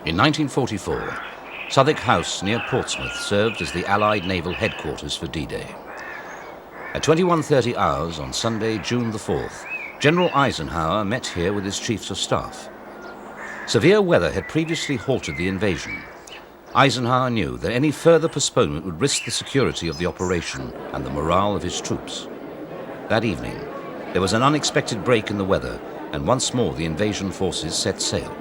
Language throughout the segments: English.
In 1944, Southwark House near Portsmouth served as the Allied naval headquarters for D-Day. At 21:30 hours on Sunday, June the 4th, General Eisenhower met here with his chiefs of staff. Severe weather had previously halted the invasion. Eisenhower knew that any further postponement would risk the security of the operation and the morale of his troops. That evening, there was an unexpected break in the weather, and once more the invasion forces set sail.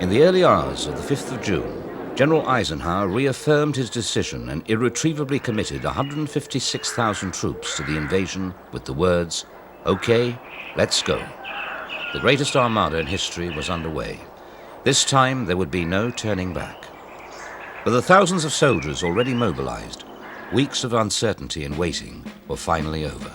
In the early hours of the 5th of June, General Eisenhower reaffirmed his decision and irretrievably committed 156,000 troops to the invasion with the words, "Okay, let's go." The greatest armada in history was underway. This time there would be no turning back. For the thousands of soldiers already mobilized, weeks of uncertainty and waiting were finally over.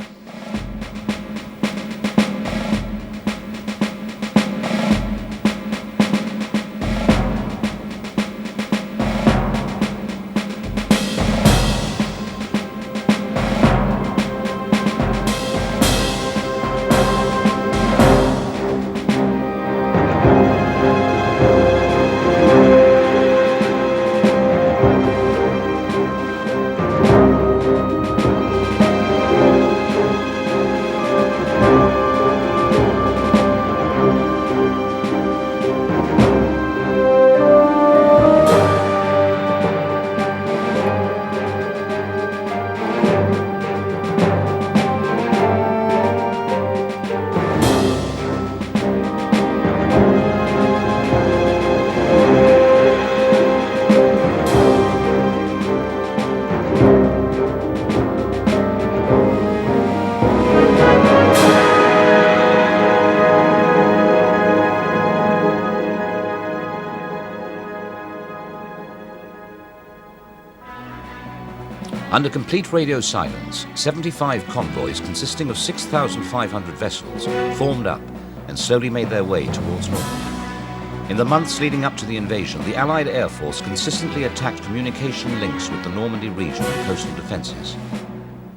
Under complete radio silence, 75 convoys consisting of 6,500 vessels formed up and slowly made their way towards Normandy. In the months leading up to the invasion, the Allied Air Force consistently attacked communication links with the Normandy region and coastal defenses.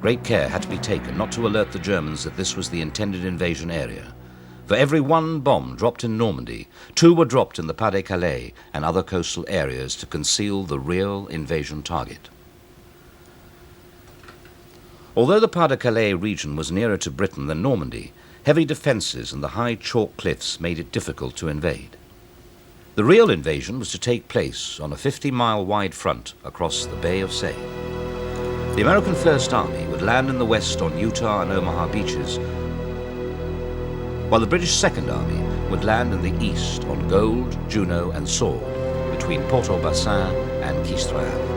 Great care had to be taken not to alert the Germans that this was the intended invasion area. For every one bomb dropped in Normandy, 2 were dropped in the Pas-de-Calais and other coastal areas to conceal the real invasion target. Although the Pas-de-Calais region was nearer to Britain than Normandy, heavy defences and the high chalk cliffs made it difficult to invade. The real invasion was to take place on a 50-mile wide front across the Bay of Seine. The American First Army would land in the west on Utah and Omaha beaches, while the British Second Army would land in the east on Gold, Juno and Sword between Port-au-Bassin and Quistream.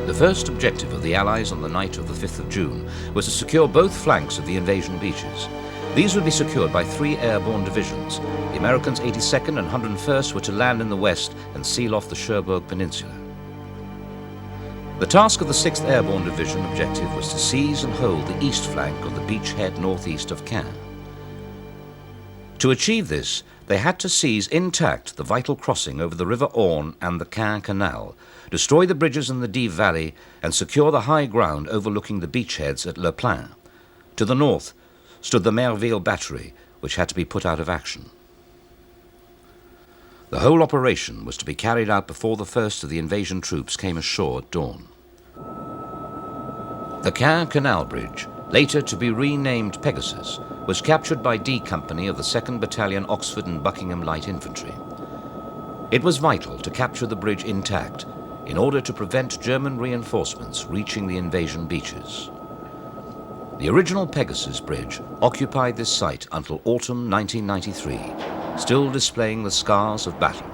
The first objective of the Allies on the night of the 5th of June was to secure both flanks of the invasion beaches. These would be secured by 3 airborne divisions. The Americans' 82nd and 101st were to land in the west and seal off the Cherbourg Peninsula. The task of the 6th Airborne Division objective was to seize and hold the east flank of the beachhead northeast of Caen. To achieve this, they had to seize intact the vital crossing over the River Orne and the Caen Canal, destroy the bridges in the Dives Valley, and secure the high ground overlooking the beachheads at Le Plain. To the north stood the Merville Battery, which had to be put out of action. The whole operation was to be carried out before the first of the invasion troops came ashore at dawn. The Caen Canal Bridge, later to be renamed Pegasus, was captured by D Company of the 2nd Battalion Oxford and Buckingham Light Infantry. It was vital to capture the bridge intact in order to prevent German reinforcements reaching the invasion beaches. The original Pegasus Bridge occupied this site until autumn 1993, still displaying the scars of battle.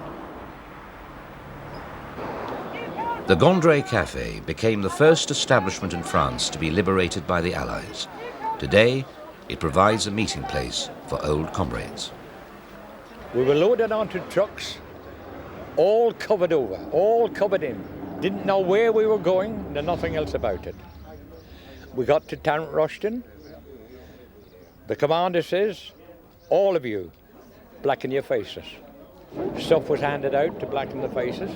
The Gondry Café became the first establishment in France to be liberated by the Allies. Today, it provides a meeting place for old comrades. We were loaded onto trucks, all covered over, all covered in. Didn't know where we were going, and nothing else about it. We got to Tarrant Rushton. The commander says, all of you, blacken your faces. Stuff was handed out to blacken the faces.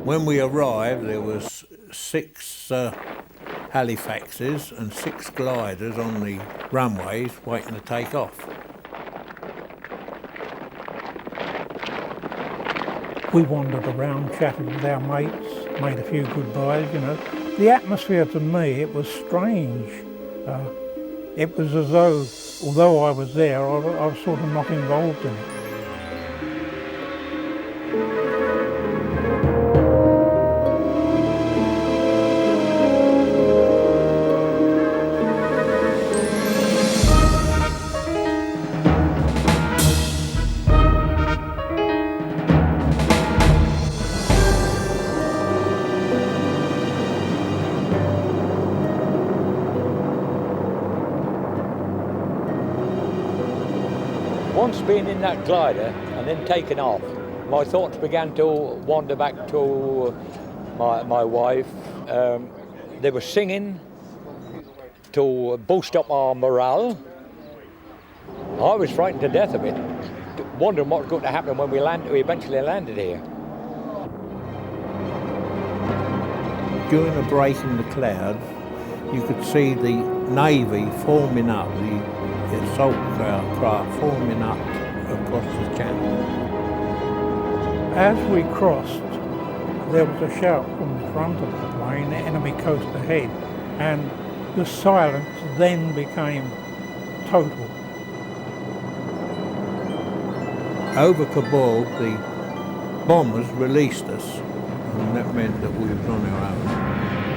When we arrived, there was 6 Halifaxes and 6 gliders on the runways waiting to take off. We wandered around, chatted with our mates, made a few goodbyes, you know. The atmosphere to me, it was strange. It was as though, although I was there, I was sort of not involved in it. Once being in that glider and then taken off, my thoughts began to wander back to my wife. They were singing to boost up our morale. I was frightened to death of it, wondering what was going to happen when we eventually landed here. During the break in the clouds, you could see the Navy forming up, the assault craft forming up across the channel. As we crossed, there was a shout from the front of the plane, the enemy coast ahead, and the silence then became total. Over Kabul, the bombers released us, and that meant that we were on our own.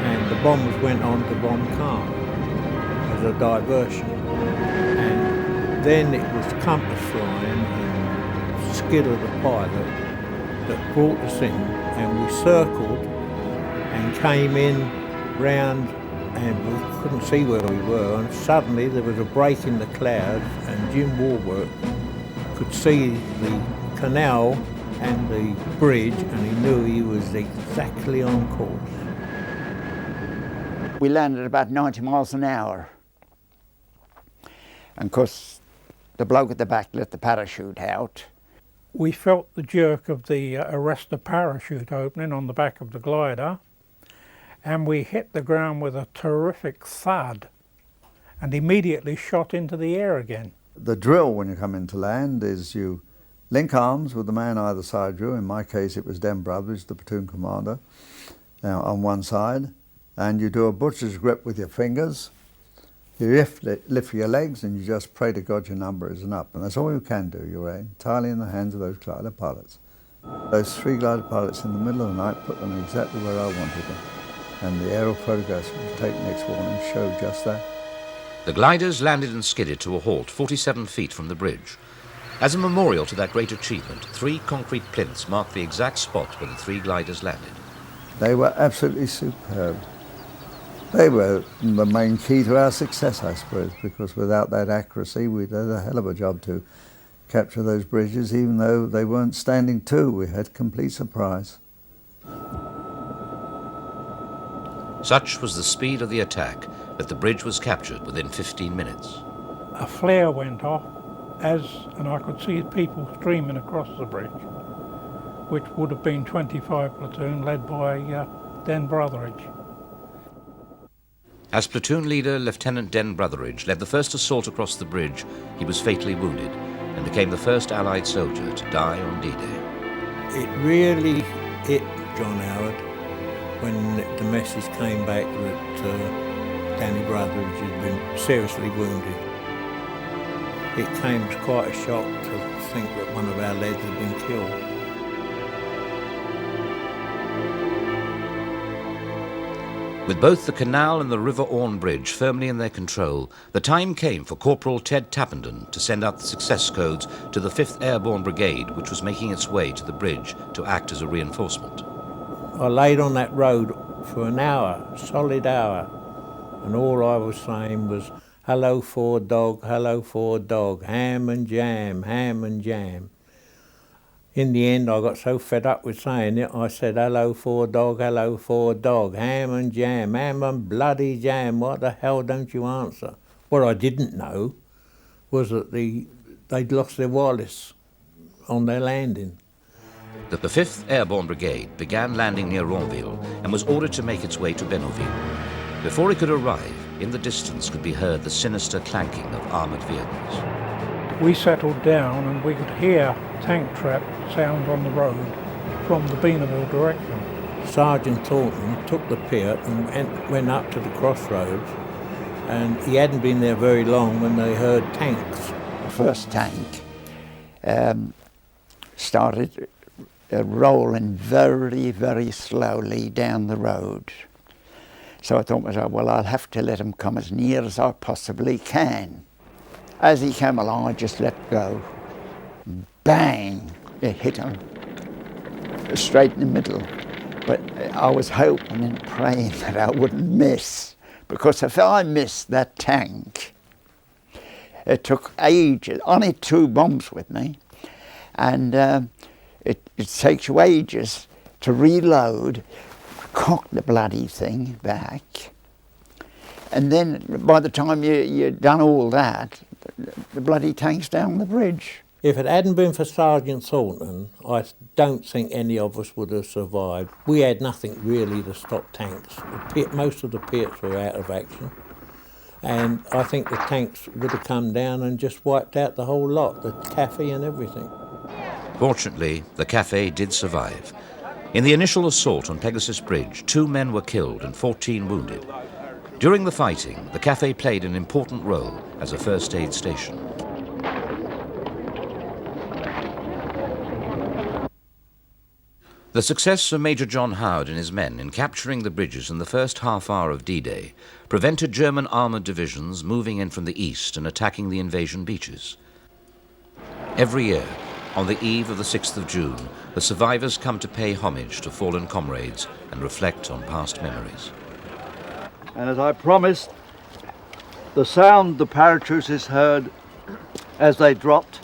And the bombers went on to bomb Caen as a diversion. And then it was compass flying and skill of the pilot that brought us in, and we circled and came in round, and we couldn't see where we were, and suddenly there was a break in the clouds, and Jim Warburg could see the canal and the bridge, and he knew he was exactly on course. We landed at about 90 miles an hour. And of course, the bloke at the back let the parachute out. We felt the jerk of the arrestor parachute opening on the back of the glider, and we hit the ground with a terrific thud and immediately shot into the air again. The drill when you come into land is you link arms with the man either side of you. In my case it was Den Brotheridge, the platoon commander, on one side, and you do a butcher's grip with your fingers. You lift your legs and you just pray to God your number isn't up, and that's all you can do. You're entirely in the hands of those glider pilots. Those three glider pilots in the middle of the night put them exactly where I wanted them, and the aerial photographs which were taken next morning showed just that. The gliders landed and skidded to a halt 47 feet from the bridge. As a memorial to that great achievement, 3 concrete plinths marked the exact spot where the 3 gliders landed. They were absolutely superb. They were the main key to our success, I suppose, because without that accuracy, we'd had a hell of a job to capture those bridges, even though they weren't standing to. We had complete surprise. Such was the speed of the attack that the bridge was captured within 15 minutes. A flare went off, and I could see people streaming across the bridge, which would have been 25 platoon led by Den Brotheridge. As platoon leader, Lieutenant Den Brotheridge led the first assault across the bridge, he was fatally wounded and became the first Allied soldier to die on D-Day. It really hit John Howard when the message came back that Danny Brotheridge had been seriously wounded. It came as quite a shock to think that one of our lads had been killed. With both the canal and the River Orne Bridge firmly in their control, the time came for Corporal Ted Tappenden to send out the success codes to the 5th Airborne Brigade, which was making its way to the bridge to act as a reinforcement. I laid on that road for an hour, solid hour, and all I was saying was, "Hello, Ford dog, ham and jam, ham and jam." In the end, I got so fed up with saying it, I said, "Hello, Ford dog, ham and jam, ham and bloody jam, what the hell don't you answer?" What I didn't know was that they'd lost their wireless on their landing. The 5th Airborne Brigade began landing near Ronville and was ordered to make its way to Benouville. Before it could arrive, in the distance could be heard the sinister clanking of armoured vehicles. We settled down and we could hear tank trap sounds on the road, from the Beanaville direction. Sergeant Thornton took the Piat and went up to the crossroads, and he hadn't been there very long when they heard tanks. The first tank started rolling very, very slowly down the road. So I thought to myself, well, I'll have to let him come as near as I possibly can. As he came along, I just let go. Bang! It hit him straight in the middle. But I was hoping and praying that I wouldn't miss, because if I missed that tank, it took ages. I only 2 bombs with me, and it takes you ages to reload, cock the bloody thing back, and then by the time you've done all that, the bloody tank's down the bridge. If it hadn't been for Sergeant Thornton, I don't think any of us would have survived. We had nothing really to stop tanks. Most of the Piats were out of action, and I think the tanks would have come down and just wiped out the whole lot, the cafe and everything. Fortunately, the cafe did survive. In the initial assault on Pegasus Bridge, 2 men were killed and 14 wounded. During the fighting, the cafe played an important role as a first aid station. The success of Major John Howard and his men in capturing the bridges in the first half hour of D-Day prevented German armoured divisions moving in from the east and attacking the invasion beaches. Every year, on the eve of the 6th of June, the survivors come to pay homage to fallen comrades and reflect on past memories. And as I promised, the sound the paratroopers heard as they dropped,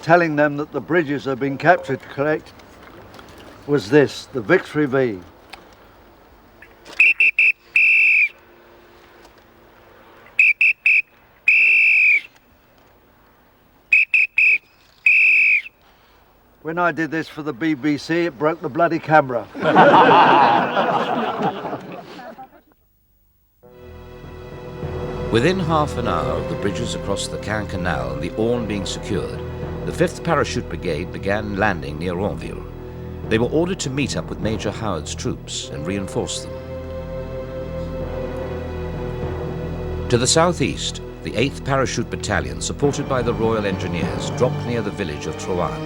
telling them that the bridges had been captured, correct, was this, the Victory V. When I did this for the BBC, it broke the bloody camera. Within half an hour of the bridges across the Caen Canal and the Orne being secured, the 5th Parachute Brigade began landing near Ronville. They were ordered to meet up with Major Howard's troops and reinforce them. To the southeast, the 8th Parachute Battalion, supported by the Royal Engineers, dropped near the village of Troarn,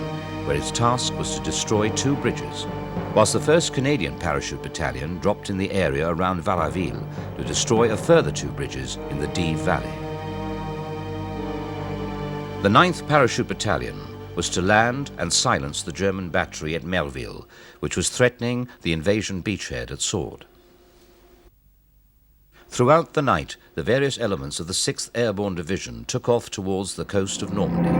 where its task was to destroy 2 bridges, whilst the 1st Canadian Parachute Battalion dropped in the area around Valaville to destroy a further 2 bridges in the Dives Valley. The 9th Parachute Battalion was to land and silence the German battery at Melville, which was threatening the invasion beachhead at Sword. Throughout the night, the various elements of the 6th Airborne Division took off towards the coast of Normandy.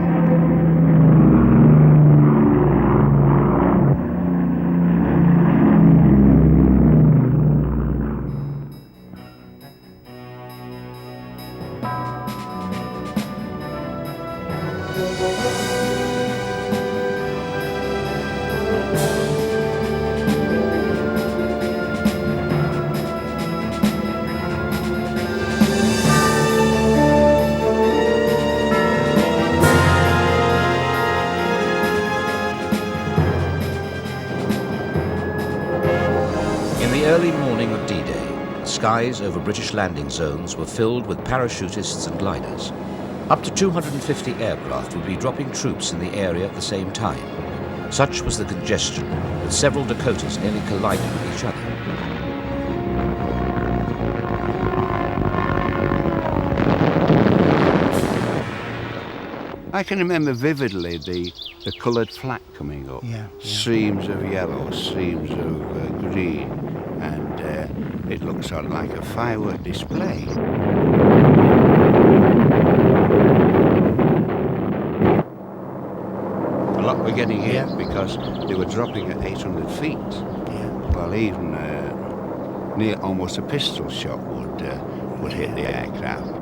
Early morning of D-Day, skies over British landing zones were filled with parachutists and gliders. Up to 250 aircraft would be dropping troops in the area at the same time. Such was the congestion that several Dakotas nearly collided with each other. I can remember vividly the coloured flak coming up. Streams of yellow, streams of green, and it looked sort of like a firework display. A lot were getting hit because they were dropping at 800 feet. Well, even near almost a pistol shot would hit the aircraft.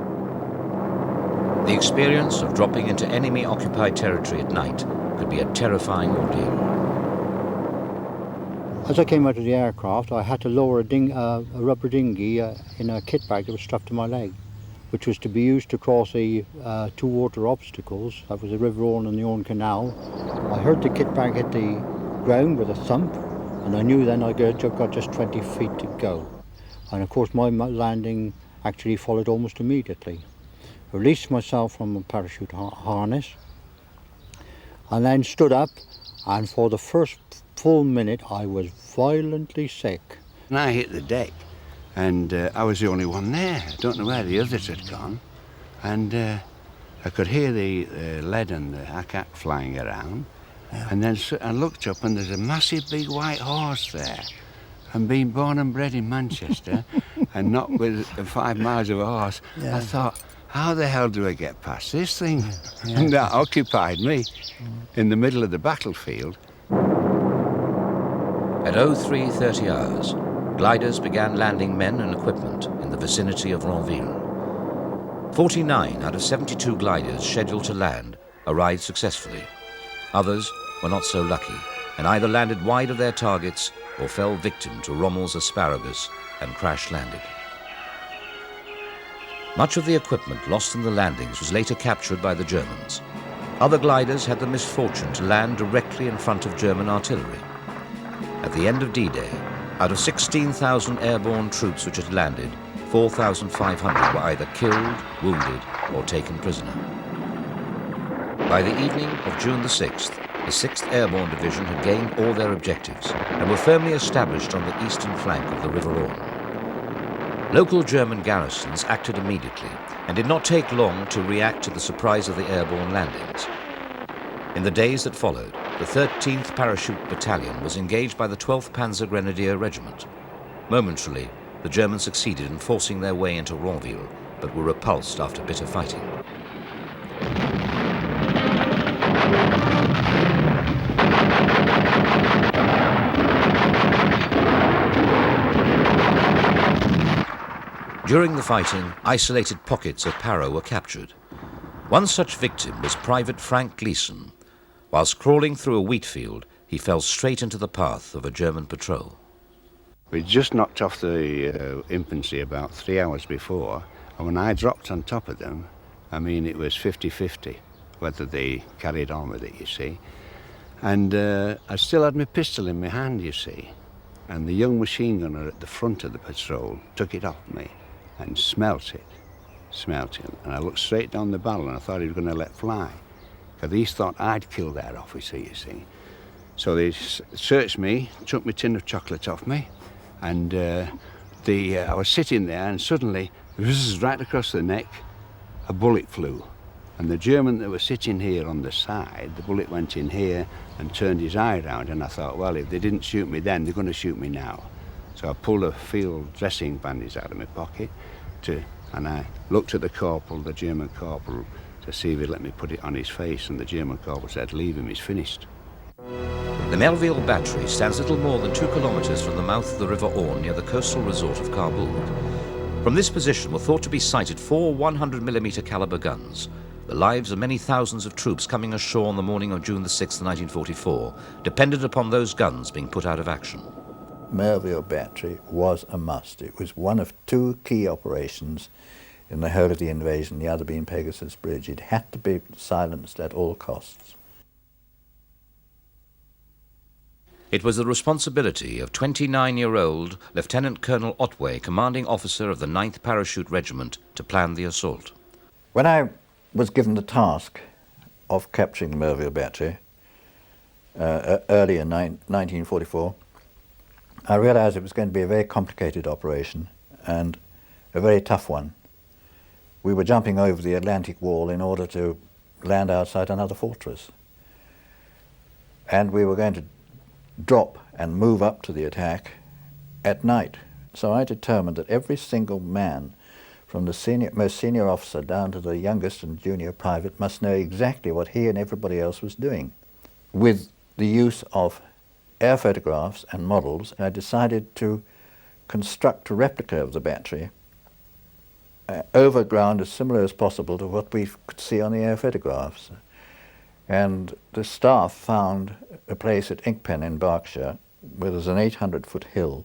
The experience of dropping into enemy-occupied territory at night could be a terrifying ordeal. As I came out of the aircraft, I had to lower a rubber dinghy in a kit bag that was strapped to my leg, which was to be used to cross the 2 water obstacles. That was the River Orne and the Orne Canal. I heard the kit bag hit the ground with a thump, and I knew then I've got just 20 feet to go. And of course my landing actually followed almost immediately. I released myself from a parachute harness and then stood up, and for the first full minute I was violently sick. And I hit the deck, and I was the only one there. I don't know where the others had gone. And I could hear the lead and the ack flying around. Yeah. And then I looked up, and there's a massive big white horse there. And being born and bred in Manchester, and not with 5 miles of a horse, I thought, how the hell do I get past this thing? Yeah. And that occupied me in the middle of the battlefield. At 03:30 hours, gliders began landing men and equipment in the vicinity of Ranville. 49 out of 72 gliders scheduled to land arrived successfully. Others were not so lucky and either landed wide of their targets or fell victim to Rommel's asparagus and crash-landed. Much of the equipment lost in the landings was later captured by the Germans. Other gliders had the misfortune to land directly in front of German artillery. At the end of D-Day, out of 16,000 airborne troops which had landed, 4,500 were either killed, wounded, or taken prisoner. By the evening of June the 6th, the 6th Airborne Division had gained all their objectives and were firmly established on the eastern flank of the River Orne. Local German garrisons acted immediately and did not take long to react to the surprise of the airborne landings. In the days that followed, the 13th Parachute Battalion was engaged by the 12th Panzer Grenadier Regiment. Momentarily, the Germans succeeded in forcing their way into Ranville, but were repulsed after bitter fighting. During the fighting, isolated pockets of Paro were captured. One such victim was Private Frank Gleason. Whilst crawling through a wheat field, he fell straight into the path of a German patrol. We just knocked off the infantry about 3 hours before, and when I dropped on top of them, I mean, it was 50-50 whether they carried on with it, you see. And I still had my pistol in my hand, you see. And the young machine gunner at the front of the patrol took it off me and smelt it. And I looked straight down the barrel and I thought he was going to let fly, because he thought I'd killed their officer, you see. So they searched me, took my tin of chocolate off me, and I was sitting there, and suddenly, right across the neck, a bullet flew. And the German that was sitting here on the side, the bullet went in here and turned his eye around, and I thought, well, if they didn't shoot me then, they're going to shoot me now. So I pulled a field dressing bandage out of my pocket, and I looked at the corporal, the German corporal, to see if he'd let me put it on his face, and the German corporal said, leave him, he's finished. The Melville Battery stands little more than 2 kilometers from the mouth of the River Orne near the coastal resort of Kabul. From this position were thought to be sighted 4 100mm caliber guns. The lives of many thousands of troops coming ashore on the morning of June the 6th, 1944, depended upon those guns being put out of action. Melville Battery was a must. It was one of 2 key operations in the whole of the invasion, the other being Pegasus Bridge. It had to be silenced at all costs. It was the responsibility of 29-year-old Lieutenant Colonel Otway, commanding officer of the 9th Parachute Regiment, to plan the assault. When I was given the task of capturing the Melville Battery early in 1944, I realized it was going to be a very complicated operation and a very tough one. We were jumping over the Atlantic Wall in order to land outside another fortress. And we were going to drop and move up to the attack at night. So I determined that every single man, from the most senior officer down to the youngest and junior private, must know exactly what he and everybody else was doing. With the use of air photographs and models, I decided to construct a replica of the battery over ground as similar as possible to what we could see on the air photographs. And the staff found a place at Inkpen in Berkshire where there's an 800-foot hill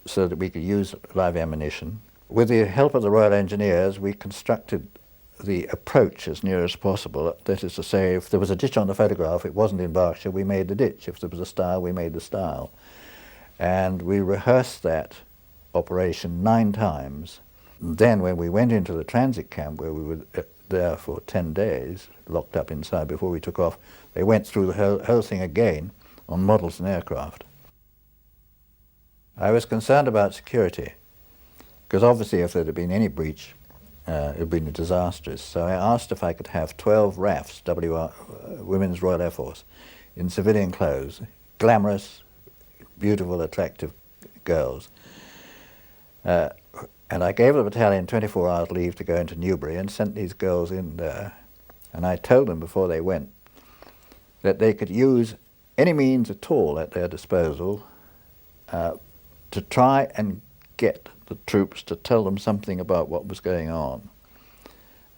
so that we could use live ammunition. With the help of the Royal Engineers, we constructed the approach as near as possible. That is to say, if there was a ditch on the photograph, it wasn't in Berkshire, we made the ditch. If there was a stile, we made the stile. And we rehearsed that operation 9 times. Then when we went into the transit camp, where we were there for 10 days, locked up inside before we took off, they went through the whole thing again on models and aircraft. I was concerned about security, because obviously if there had been any breach, it would have been disastrous. So I asked if I could have 12 RAFs, Women's Royal Air Force, in civilian clothes, glamorous, beautiful, attractive girls. And I gave the battalion 24 hours leave to go into Newbury and sent these girls in there. And I told them before they went that they could use any means at all at their disposal to try and get the troops to tell them something about what was going on.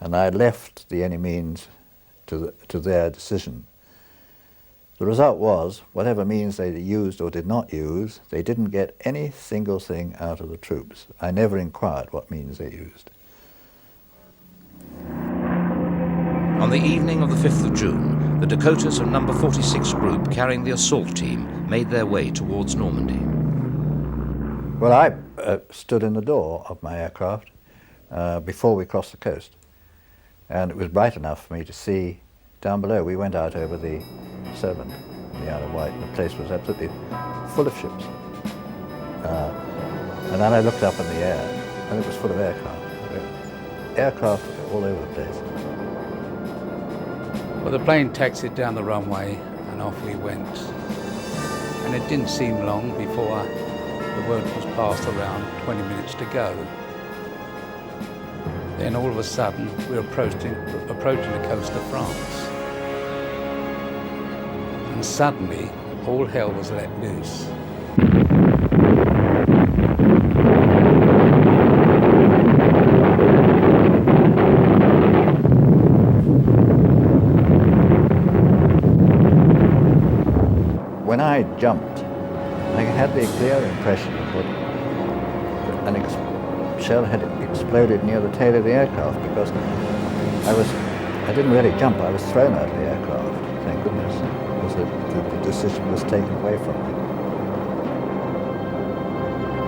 And I left the any means to their decision. The result was, whatever means they used or did not use, they didn't get any single thing out of the troops. I never inquired what means they used. On the evening of the 5th of June, the Dakotas of No. 46 Group, carrying the assault team, made their way towards Normandy. Well, I stood in the door of my aircraft before we crossed the coast, and it was bright enough for me to see down below. We went out over the Solent, the Isle of Wight, and the place was absolutely full of ships. And then I looked up in the air, and it was full of aircraft. Aircraft all over the place. Well, the plane taxied down the runway, and off we went. And it didn't seem long before the word was passed around 20 minutes to go. Then all of a sudden, we were approaching the coast of France. And suddenly, all hell was let loose. When I jumped, I had the clear impression that a shell had exploded near the tail of the aircraft, because I didn't really jump, I was thrown out of the aircraft, thank goodness, because the decision was taken away from me.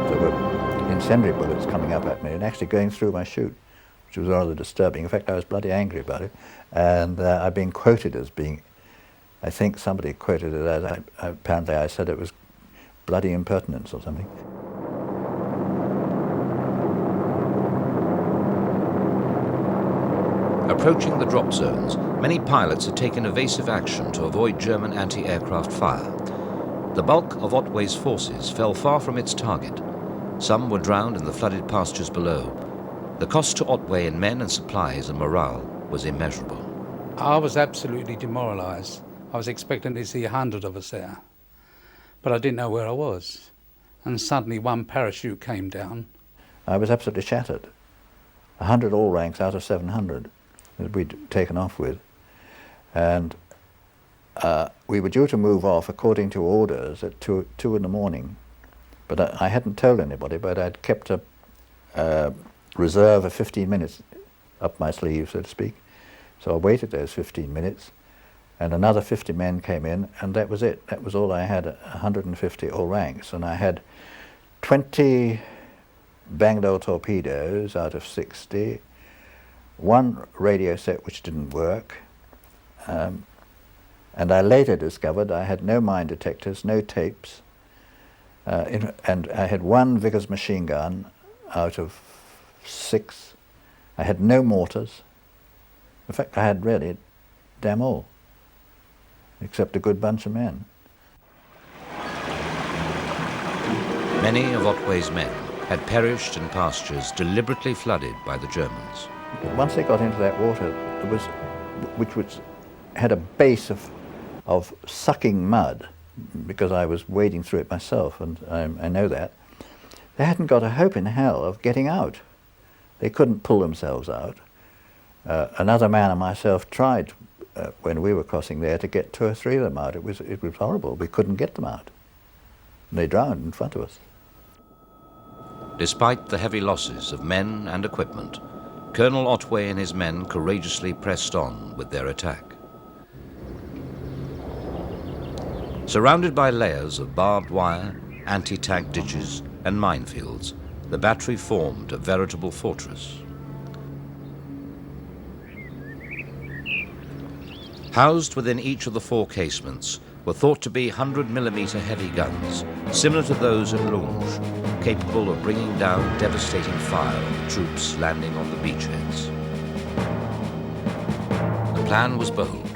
There were incendiary bullets coming up at me and actually going through my chute, which was rather disturbing. In fact, I was bloody angry about it, and I've been quoted as being, I think somebody quoted it as, apparently I said it was bloody impertinence or something. Approaching the drop zones, many pilots had taken evasive action to avoid German anti-aircraft fire. The bulk of Otway's forces fell far from its target. Some were drowned in the flooded pastures below. The cost to Otway in men and supplies and morale was immeasurable. I was absolutely demoralised. I was expecting to see 100 of us there, but I didn't know where I was. And suddenly one parachute came down. I was absolutely shattered. 100 all ranks out of 700 that we'd taken off with. And we were due to move off according to orders at 2 in the morning. But I hadn't told anybody, but I'd kept a reserve of 15 minutes up my sleeve, so to speak. So I waited those 15 minutes, and another 50 men came in, and that was it. That was all I had, 150 all ranks. And I had 20 Bangdell torpedoes out of 60, one radio set which didn't work, and I later discovered I had no mine detectors, no tapes, and I had one Vickers machine gun out of 6. I had no mortars. In fact, I had really damn all, except a good bunch of men. Many of Otway's men had perished in pastures deliberately flooded by the Germans. Once they got into that water, which had a base of sucking mud, because I was wading through it myself, and I know that, they hadn't got a hope in hell of getting out. They couldn't pull themselves out. Another man and myself tried, when we were crossing there, to get 2 or 3 of them out. It was horrible. We couldn't get them out. And they drowned in front of us. Despite the heavy losses of men and equipment, Colonel Otway and his men courageously pressed on with their attack. Surrounded by layers of barbed wire, anti-tank ditches and minefields, the battery formed a veritable fortress. Housed within each of the 4 casements were thought to be 100mm heavy guns, similar to those at Lunge, capable of bringing down devastating fire on the troops landing on the beachheads. The plan was bold.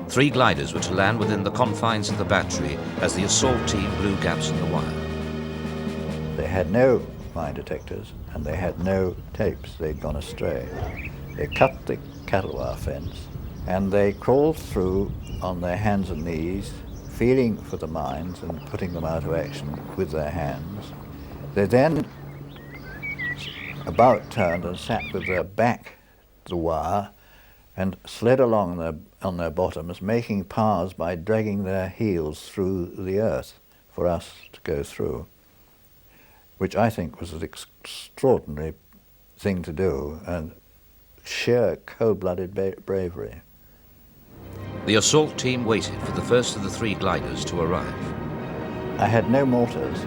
3 gliders were to land within the confines of the battery as the assault team blew gaps in the wire. They had no mine detectors and they had no tapes. They'd gone astray. They cut the cattle wire fence and they crawled through on their hands and knees, feeling for the mines and putting them out of action with their hands. They then about turned and sat with their back to the wire and slid along on their bottoms, making paths by dragging their heels through the earth for us to go through, which I think was an extraordinary thing to do and sheer cold-blooded bravery. The assault team waited for the first of the 3 gliders to arrive. I had no mortars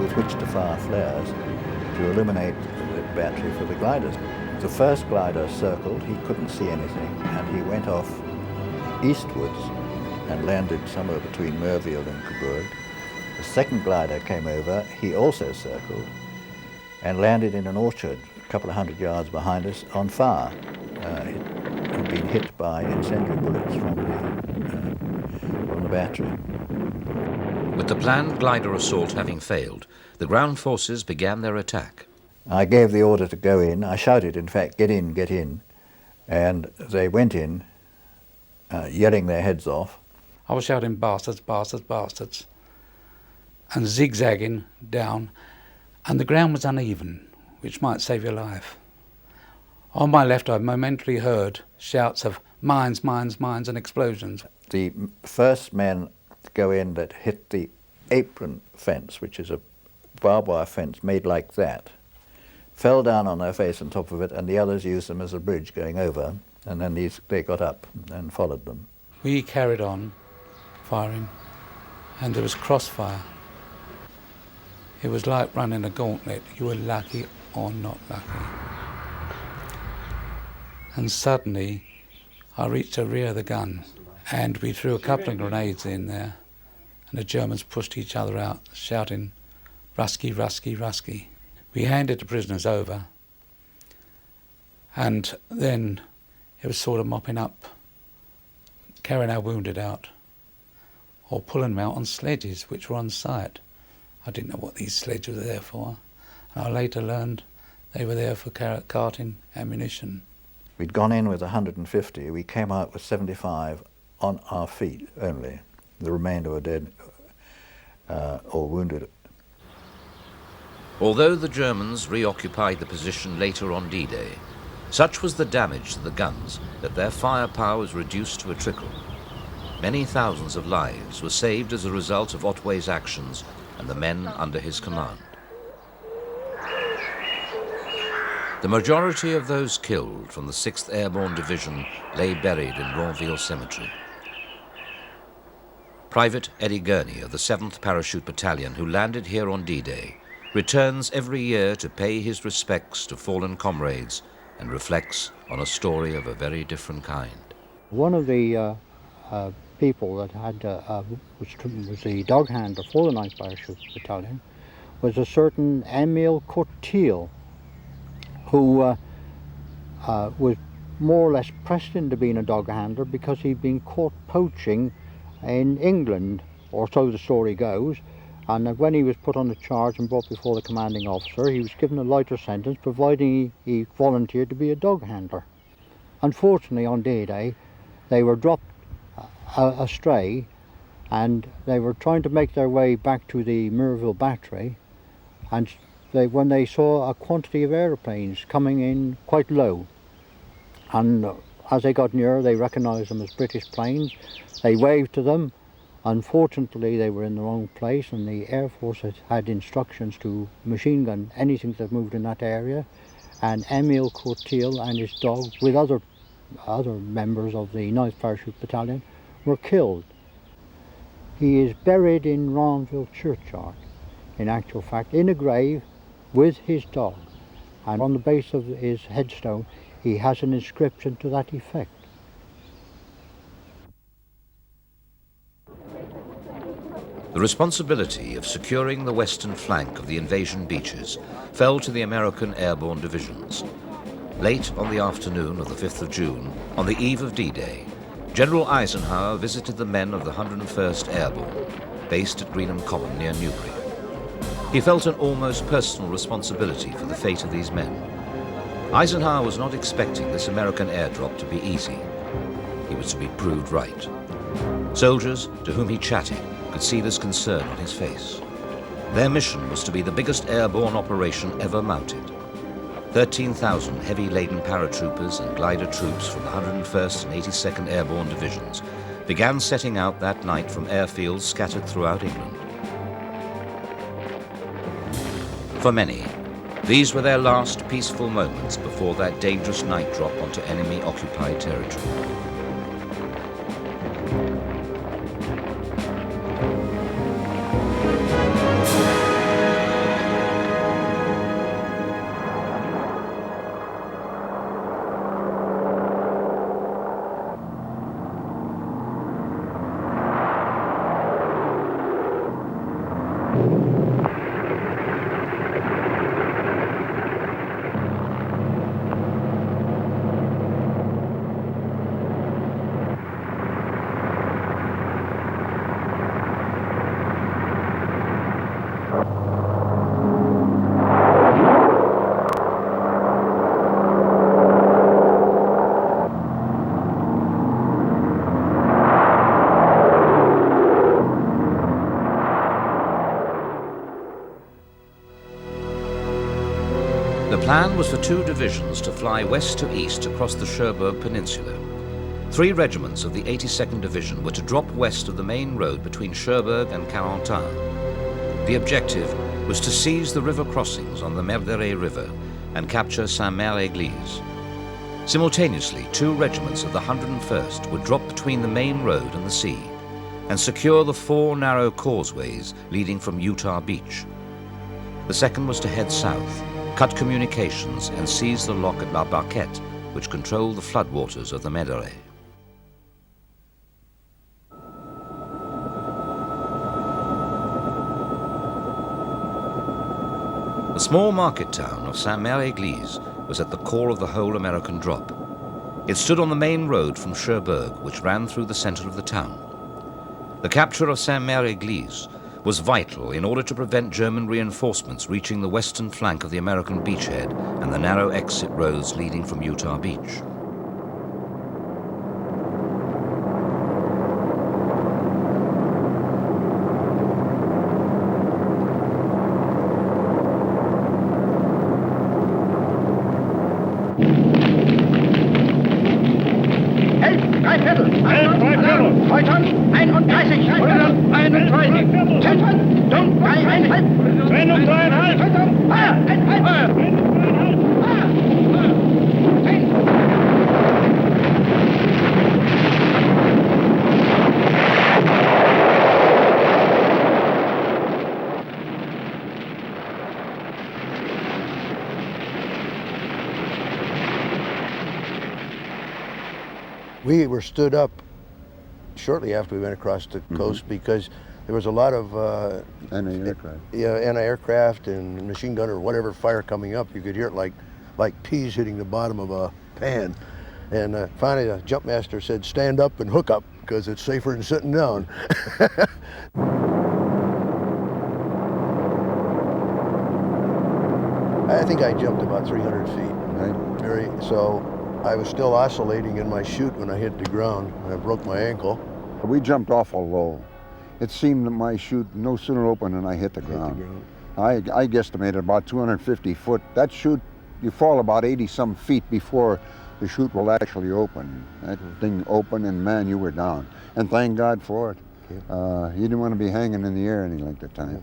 with which to fire flares to illuminate the battery for the gliders. The first glider circled, he couldn't see anything, and he went off eastwards and landed somewhere between Merville and Coburg. The second glider came over, he also circled, and landed in an orchard a couple of 100 yards behind us on fire. It had been hit by incendiary bullets from the battery. With the planned glider assault having failed, the ground forces began their attack. I gave the order to go in. I shouted, in fact, get in, get in. And they went in, yelling their heads off. I was shouting, bastards, bastards, bastards, and zigzagging down, and the ground was uneven, which might save your life. On my left, I momentarily heard shouts of mines, mines, mines, and explosions. The first men to go in that hit the apron fence, which is a barbed wire fence made like that, fell down on their face on top of it, and the others used them as a bridge going over, and then they got up and followed them. We carried on firing, and there was crossfire. It was like running a gauntlet. You were lucky or not lucky. And suddenly, I reached the rear of the gun, and we threw a couple of grenades in there, and the Germans pushed each other out, shouting, Rusky, Rusky, Rusky. We handed the prisoners over, and then it was sort of mopping up, carrying our wounded out, or pulling them out on sledges which were on site. I didn't know what these sledges were there for, and I later learned they were there for carting ammunition. We'd gone in with 150, we came out with 75 on our feet only. The remainder were dead or wounded. Although the Germans reoccupied the position later on D-Day, such was the damage to the guns that their firepower was reduced to a trickle. Many thousands of lives were saved as a result of Otway's actions and the men under his command. The majority of those killed from the 6th Airborne Division lay buried in Ronville Cemetery. Private Eddie Gurney of the 7th Parachute Battalion, who landed here on D-Day, returns every year to pay his respects to fallen comrades and reflects on a story of a very different kind. One of the people that had was the dog handler for the 9th Parachute Battalion was a certain Emile Courtille, who was more or less pressed into being a dog handler because he'd been caught poaching in England, or so the story goes. And when he was put on the charge and brought before the commanding officer, he was given a lighter sentence, providing he volunteered to be a dog handler. Unfortunately, on D-Day, they were dropped astray, and they were trying to make their way back to the Merville Battery, and when they saw a quantity of aeroplanes coming in quite low, and as they got nearer, they recognised them as British planes. They waved to them, Unfortunately, they were in the wrong place, and the Air Force had instructions to machine gun anything that moved in that area. And Emil Courtil and his dog, with other members of the 9th Parachute Battalion, were killed. He is buried in Ronville Churchyard, in actual fact, in a grave with his dog. And on the base of his headstone, he has an inscription to that effect. The responsibility of securing the western flank of the invasion beaches fell to the American airborne divisions. Late on the afternoon of the 5th of June, on the eve of D-Day, General Eisenhower visited the men of the 101st Airborne, based at Greenham Common near Newbury. He felt an almost personal responsibility for the fate of these men. Eisenhower was not expecting this American airdrop to be easy. He was to be proved right. Soldiers to whom he chatted could see this concern on his face. Their mission was to be the biggest airborne operation ever mounted. 13,000 heavy-laden paratroopers and glider troops from the 101st and 82nd Airborne Divisions began setting out that night from airfields scattered throughout England. For many, these were their last peaceful moments before that dangerous night drop onto enemy-occupied territory. The plan was for 2 divisions to fly west to east across the Cherbourg Peninsula. 3 regiments of the 82nd Division were to drop west of the main road between Cherbourg and Carentan. The objective was to seize the river crossings on the Merderet River and capture Saint-Mère-Église. Simultaneously, 2 regiments of the 101st would drop between the main road and the sea and secure the 4 narrow causeways leading from Utah Beach. The second was to head south, cut communications and seize the lock at La Barquette, which controlled the floodwaters of the Merderet. The small market town of Saint-Mère-Église was at the core of the whole American drop. It stood on the main road from Cherbourg, which ran through the center of the town. The capture of Saint-Mère-Église was vital in order to prevent German reinforcements reaching the western flank of the American beachhead and the narrow exit roads leading from Utah Beach. We were stood up shortly after we went across the coast because there was a lot of anti-aircraft and machine gun or whatever fire coming up. You could hear it like peas hitting the bottom of a pan. And finally the jump master said, "Stand up and hook up because it's safer than sitting down." I think I jumped about 300 feet. Right. So I was still oscillating in my chute when I hit the ground. I broke my ankle. We jumped awful low. It seemed that my chute no sooner opened than I hit the ground. I guesstimated about 250 foot. That chute, you fall about 80-some feet before the chute will actually open. That thing opened and man, you were down. And thank God for it. You didn't want to be hanging in the air any length of time.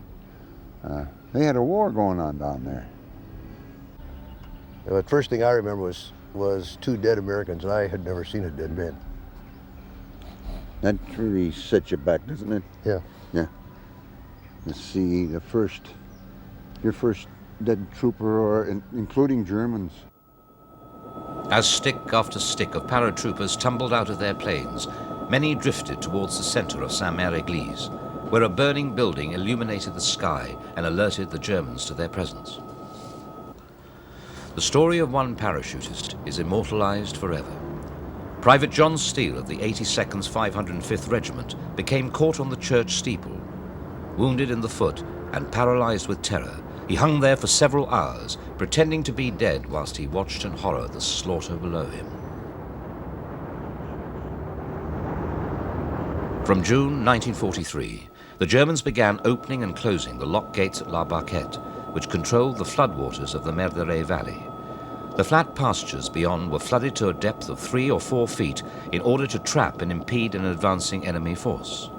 They had a war going on down there. The first thing I remember was 2 dead Americans, and I had never seen a dead man. That really sets you back, doesn't it? Yeah. Yeah. Let's see, your first dead trooper, or including Germans. As stick after stick of paratroopers tumbled out of their planes, many drifted towards the center of Saint-Mère-Église, where a burning building illuminated the sky and alerted the Germans to their presence. The story of one parachutist is immortalized forever. Private John Steele of the 82nd's 505th Regiment became caught on the church steeple. Wounded in the foot and paralyzed with terror, he hung there for several hours, pretending to be dead whilst he watched in horror the slaughter below him. From June 1943, the Germans began opening and closing the lock gates at La Barquette, which controlled the floodwaters of the Merderet Valley. The flat pastures beyond were flooded to a depth of 3 or 4 feet in order to trap and impede an advancing enemy force.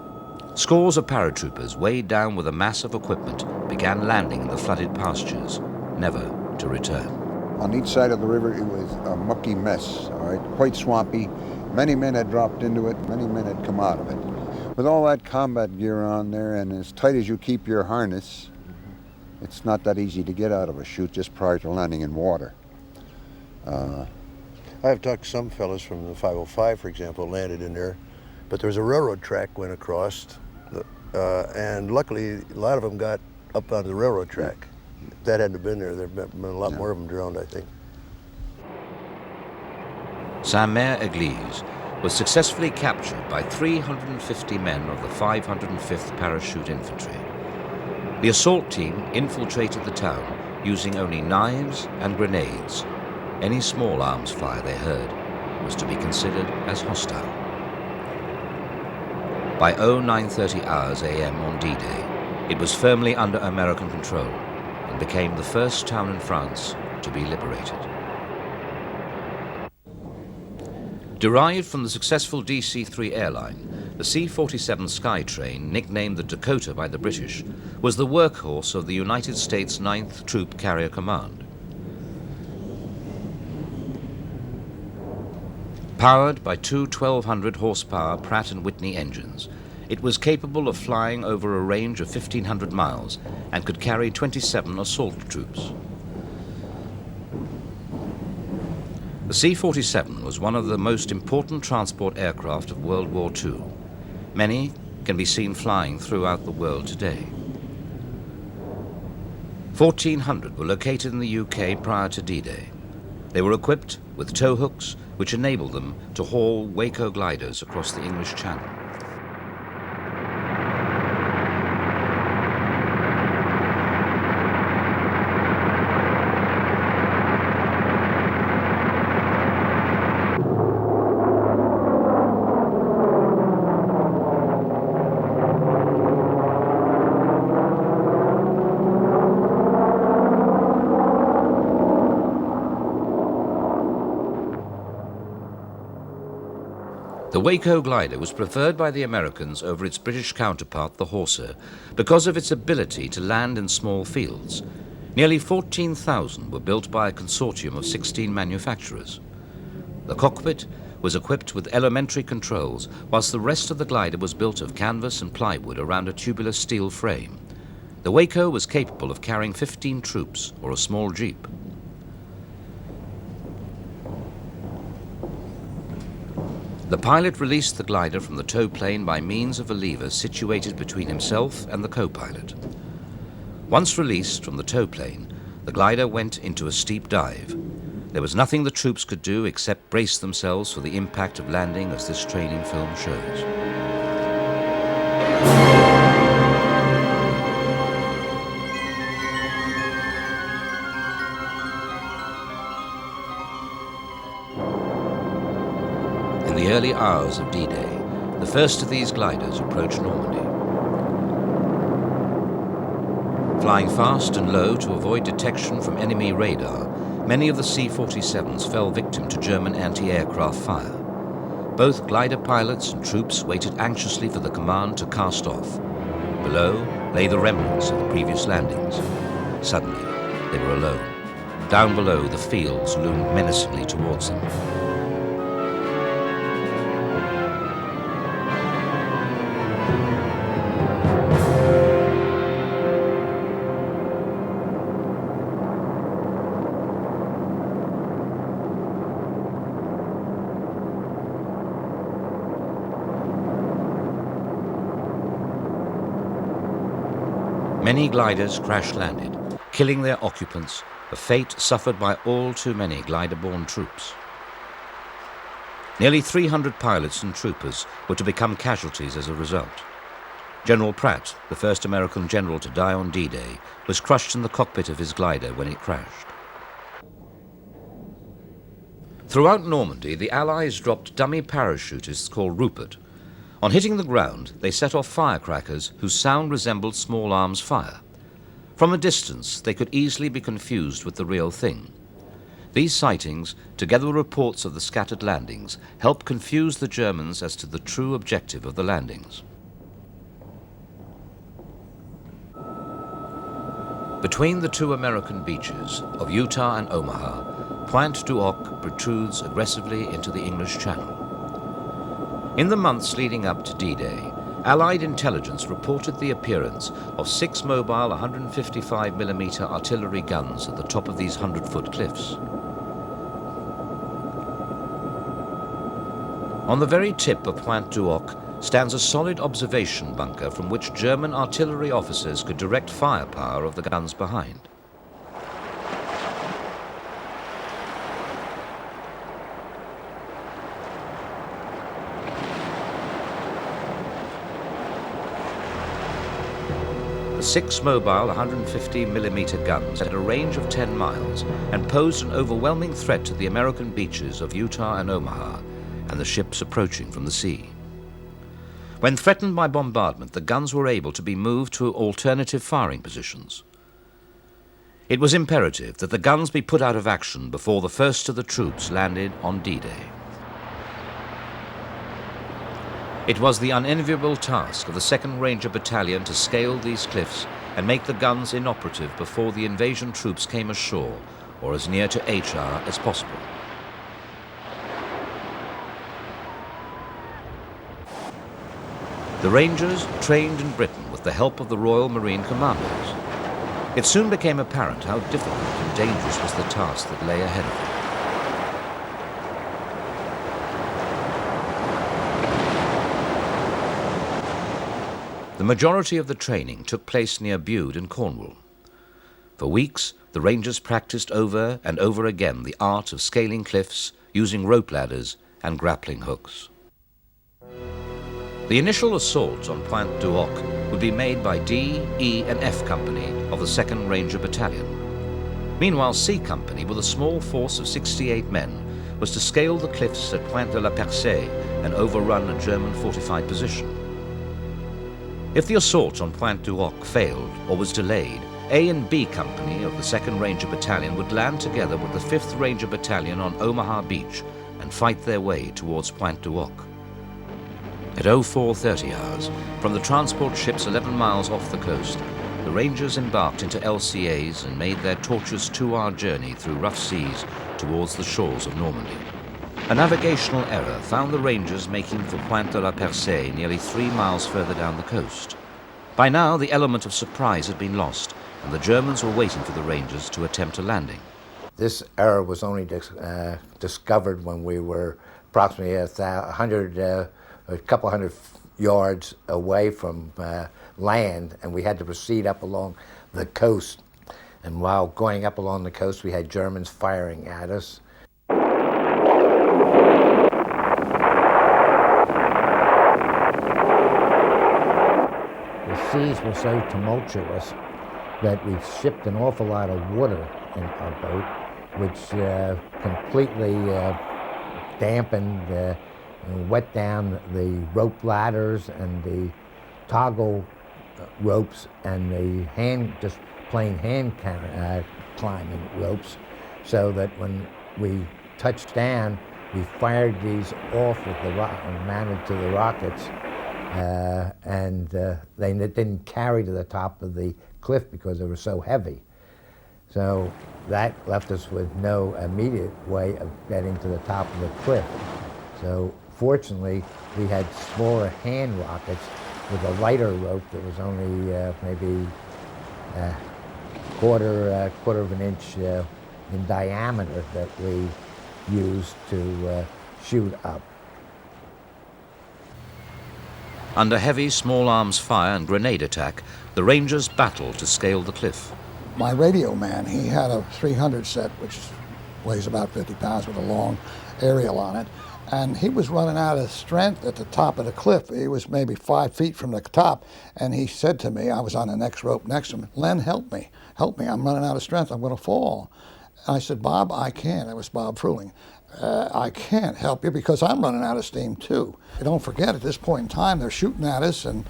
Scores of paratroopers, weighed down with a mass of equipment, began landing in the flooded pastures, never to return. On each side of the river, it was a mucky mess, all right, quite swampy. Many men had dropped into it, many men had come out of it. With all that combat gear on there, and as tight as you keep your harness, it's not that easy to get out of a chute just prior to landing in water. I've talked to some fellas from the 505, for example, landed in there, but there was a railroad track went across, and luckily a lot of them got up onto the railroad track. If that hadn't been there, there'd been a lot more of them drowned, I think. Saint-Mère-Église was successfully captured by 350 men of the 505th Parachute Infantry. The assault team infiltrated the town using only knives and grenades. Any small arms fire they heard was to be considered as hostile. By 0930 hours AM on D-Day, it was firmly under American control and became the first town in France to be liberated. Derived from the successful DC-3 airline, the C-47 Skytrain, nicknamed the Dakota by the British, was the workhorse of the United States 9th Troop Carrier Command. Powered by 2 1200 horsepower Pratt & Whitney engines, it was capable of flying over a range of 1,500 miles and could carry 27 assault troops. The C-47 was one of the most important transport aircraft of World War II. Many can be seen flying throughout the world today. 1,400 were located in the UK prior to D-Day. They were equipped with tow hooks, which enabled them to haul Waco gliders across the English Channel. The Waco glider was preferred by the Americans over its British counterpart, the Horsa, because of its ability to land in small fields. Nearly 14,000 were built by a consortium of 16 manufacturers. The cockpit was equipped with elementary controls, whilst the rest of the glider was built of canvas and plywood around a tubular steel frame. The Waco was capable of carrying 15 troops or a small jeep. The pilot released the glider from the tow plane by means of a lever situated between himself and the co-pilot. Once released from the tow plane, the glider went into a steep dive. There was nothing the troops could do except brace themselves for the impact of landing, as this training film shows. In the early hours of D-Day, the first of these gliders approached Normandy. Flying fast and low to avoid detection from enemy radar, many of the C-47s fell victim to German anti-aircraft fire. Both glider pilots and troops waited anxiously for the command to cast off. Below lay the remnants of the previous landings. Suddenly, they were alone. Down below, the fields loomed menacingly towards them. Many gliders crash-landed, killing their occupants, a fate suffered by all too many glider-borne troops. Nearly 300 pilots and troopers were to become casualties as a result. General Pratt, the first American general to die on D-Day, was crushed in the cockpit of his glider when it crashed. Throughout Normandy, the Allies dropped dummy parachutists called Rupert. On hitting the ground, they set off firecrackers whose sound resembled small arms fire. From a distance, they could easily be confused with the real thing. These sightings, together with reports of the scattered landings, helped confuse the Germans as to the true objective of the landings. Between the two American beaches of Utah and Omaha, Pointe du Hoc protrudes aggressively into the English Channel. In the months leading up to D-Day, Allied intelligence reported the appearance of 6 mobile 155mm artillery guns at the top of these 100-foot cliffs. On the very tip of Pointe du Hoc stands a solid observation bunker from which German artillery officers could direct firepower of the guns behind. The 6 mobile 150mm guns had a range of 10 miles and posed an overwhelming threat to the American beaches of Utah and Omaha and the ships approaching from the sea. When threatened by bombardment, the guns were able to be moved to alternative firing positions. It was imperative that the guns be put out of action before the first of the troops landed on D-Day. It was the unenviable task of the 2nd Ranger Battalion to scale these cliffs and make the guns inoperative before the invasion troops came ashore or as near to HR as possible. The Rangers trained in Britain with the help of the Royal Marine Commandos. It soon became apparent how difficult and dangerous was the task that lay ahead of them. The majority of the training took place near Bude in Cornwall. For weeks, the Rangers practiced over and over again the art of scaling cliffs, using rope ladders and grappling hooks. The initial assault on Pointe du Hoc would be made by D, E and F Company of the 2nd Ranger Battalion. Meanwhile, C Company, with a small force of 68 men, was to scale the cliffs at Pointe de la Percée and overrun a German fortified position. If the assault on Pointe du Hoc failed or was delayed, A and B Company of the 2nd Ranger Battalion would land together with the 5th Ranger Battalion on Omaha Beach and fight their way towards Pointe du Hoc. At 04:30 hours, from the transport ships 11 miles off the coast, the Rangers embarked into LCAs and made their tortuous 2-hour journey through rough seas towards the shores of Normandy. A navigational error found the Rangers making for Pointe de la Percée nearly 3 miles further down the coast. By now, the element of surprise had been lost, and the Germans were waiting for the Rangers to attempt a landing. This error was only discovered when we were approximately a couple hundred yards away from land, and we had to proceed up along the coast. And while going up along the coast, we had Germans firing at us. The seas were so tumultuous that we shipped an awful lot of water in our boat, which completely dampened and wet down the rope ladders and the toggle ropes and the plain hand climbing ropes, so that when we touched down, We fired these off with the mounted to the rockets, and they didn't carry to the top of the cliff because they were so heavy. So that left us with no immediate way of getting to the top of the cliff. So fortunately, we had smaller hand rockets with a lighter rope that was only maybe quarter of an inch in diameter that we used to shoot up. Under heavy small arms fire and grenade attack, the Rangers battled to scale the cliff. My radio man, he had a 300 set, which weighs about 50 pounds with a long aerial on it, and he was running out of strength at the top of the cliff. He was maybe 5 feet from the top, and he said to me, I was on the next rope next to him, Len, help me, I'm running out of strength, I'm going to fall. And I said, Bob, I can't. That was Bob Fruling. I can't help you because I'm running out of steam too. Don't forget, at this point in time, they're shooting at us and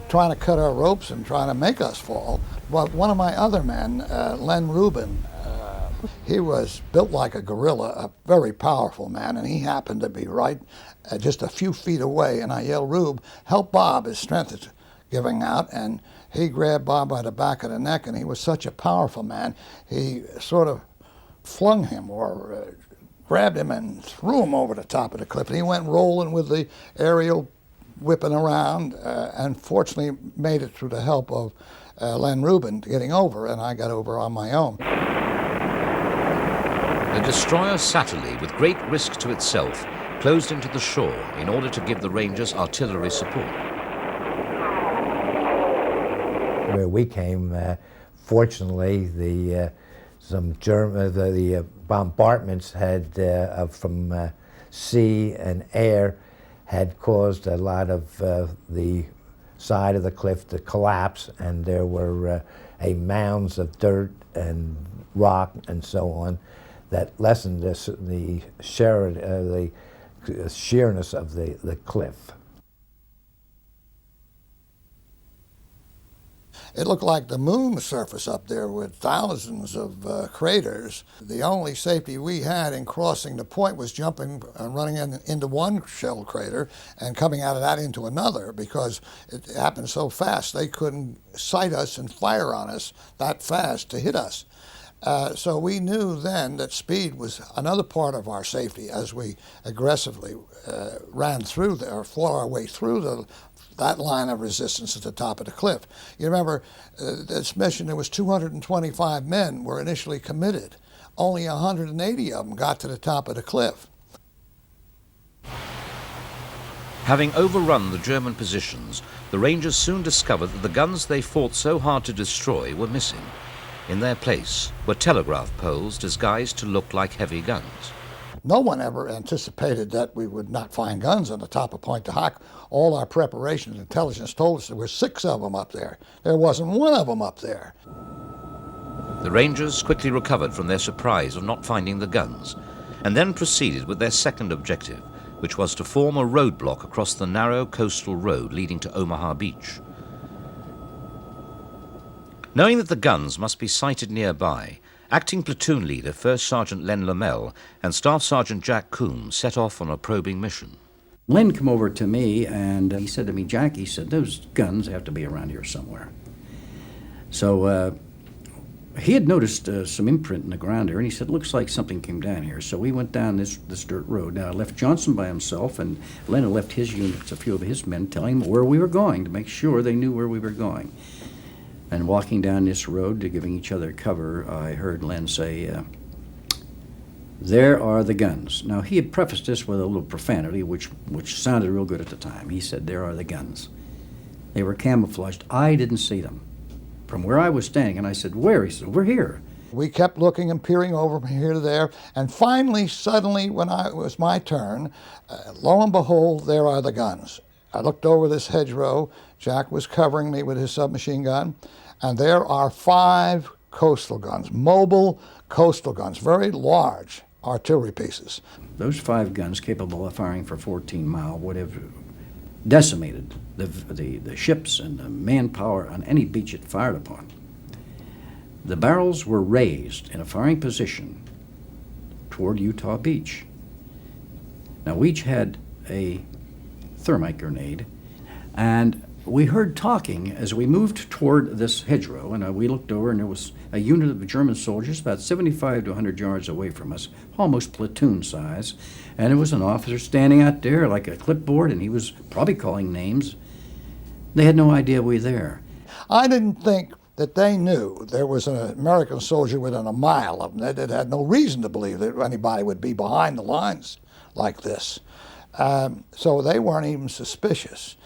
trying to cut our ropes and trying to make us fall. But one of my other men, Len Rubin, he was built like a gorilla, a very powerful man, and he happened to be right just a few feet away. And I yelled, Rube, help Bob, his strength is giving out. And he grabbed Bob by the back of the neck, and he was such a powerful man, he sort of flung him or grabbed him and threw him over the top of the cliff. And he went rolling with the aerial whipping around, and fortunately made it through the help of Len Rubin getting over, and I got over on my own. The destroyer Satterlee, with great risk to itself, closed into the shore in order to give the Rangers artillery support. Where we came, fortunately, the bombardments had from sea and air had caused a lot of the side of the cliff to collapse, and there were mounds of dirt and rock and so on that lessened the sheerness of the cliff. It looked like the moon surface up there with thousands of craters. The only safety we had in crossing the point was jumping and running into one shell crater and coming out of that into another, because it happened so fast they couldn't sight us and fire on us that fast to hit us. So we knew then that speed was another part of our safety as we aggressively ran through there, or fought our way through that line of resistance at the top of the cliff. You remember, this mission, there was 225 men were initially committed. Only 180 of them got to the top of the cliff. Having overrun the German positions, the Rangers soon discovered that the guns they fought so hard to destroy were missing. In their place were telegraph poles disguised to look like heavy guns. No one ever anticipated that we would not find guns on the top of Pointe du Hoc. All our preparations and intelligence told us there were 6 of them up there. There wasn't one of them up there. The Rangers quickly recovered from their surprise of not finding the guns, and then proceeded with their second objective, which was to form a roadblock across the narrow coastal road leading to Omaha Beach. Knowing that the guns must be sighted nearby, Acting Platoon Leader First Sergeant Len Lamel and Staff Sergeant Jack Coombs set off on a probing mission. Len came over to me and he said to me, Jack, he said, those guns have to be around here somewhere. So he had noticed some imprint in the ground here, and he said, looks like something came down here. So we went down this dirt road. Now, I left Johnson by himself, and Len had left his units, a few of his men, telling him where we were going to make sure they knew where we were going. And walking down this road, giving each other cover, I heard Len say, there are the guns. Now, he had prefaced this with a little profanity, which sounded real good at the time. He said, there are the guns. They were camouflaged. I didn't see them. From where I was standing, and I said, where? He said, we're here. We kept looking and peering over from here to there, and finally, suddenly, when it was my turn, lo and behold, there are the guns. I looked over this hedgerow. Jack was covering me with his submachine gun, and there are 5 coastal guns, mobile coastal guns, very large artillery pieces. Those 5 guns, capable of firing for 14 miles, would have decimated the ships and the manpower on any beach it fired upon. The barrels were raised in a firing position toward Utah Beach. Now, we each had a thermite grenade, and we heard talking as we moved toward this hedgerow, and we looked over, and there was a unit of German soldiers about 75 to 100 yards away from us, almost platoon size, and there was an officer standing out there like a clipboard, and he was probably calling names. They had no idea we were there. I didn't think that they knew there was an American soldier within a mile of them. They had no reason to believe that anybody would be behind the lines like this. So they weren't even suspicious.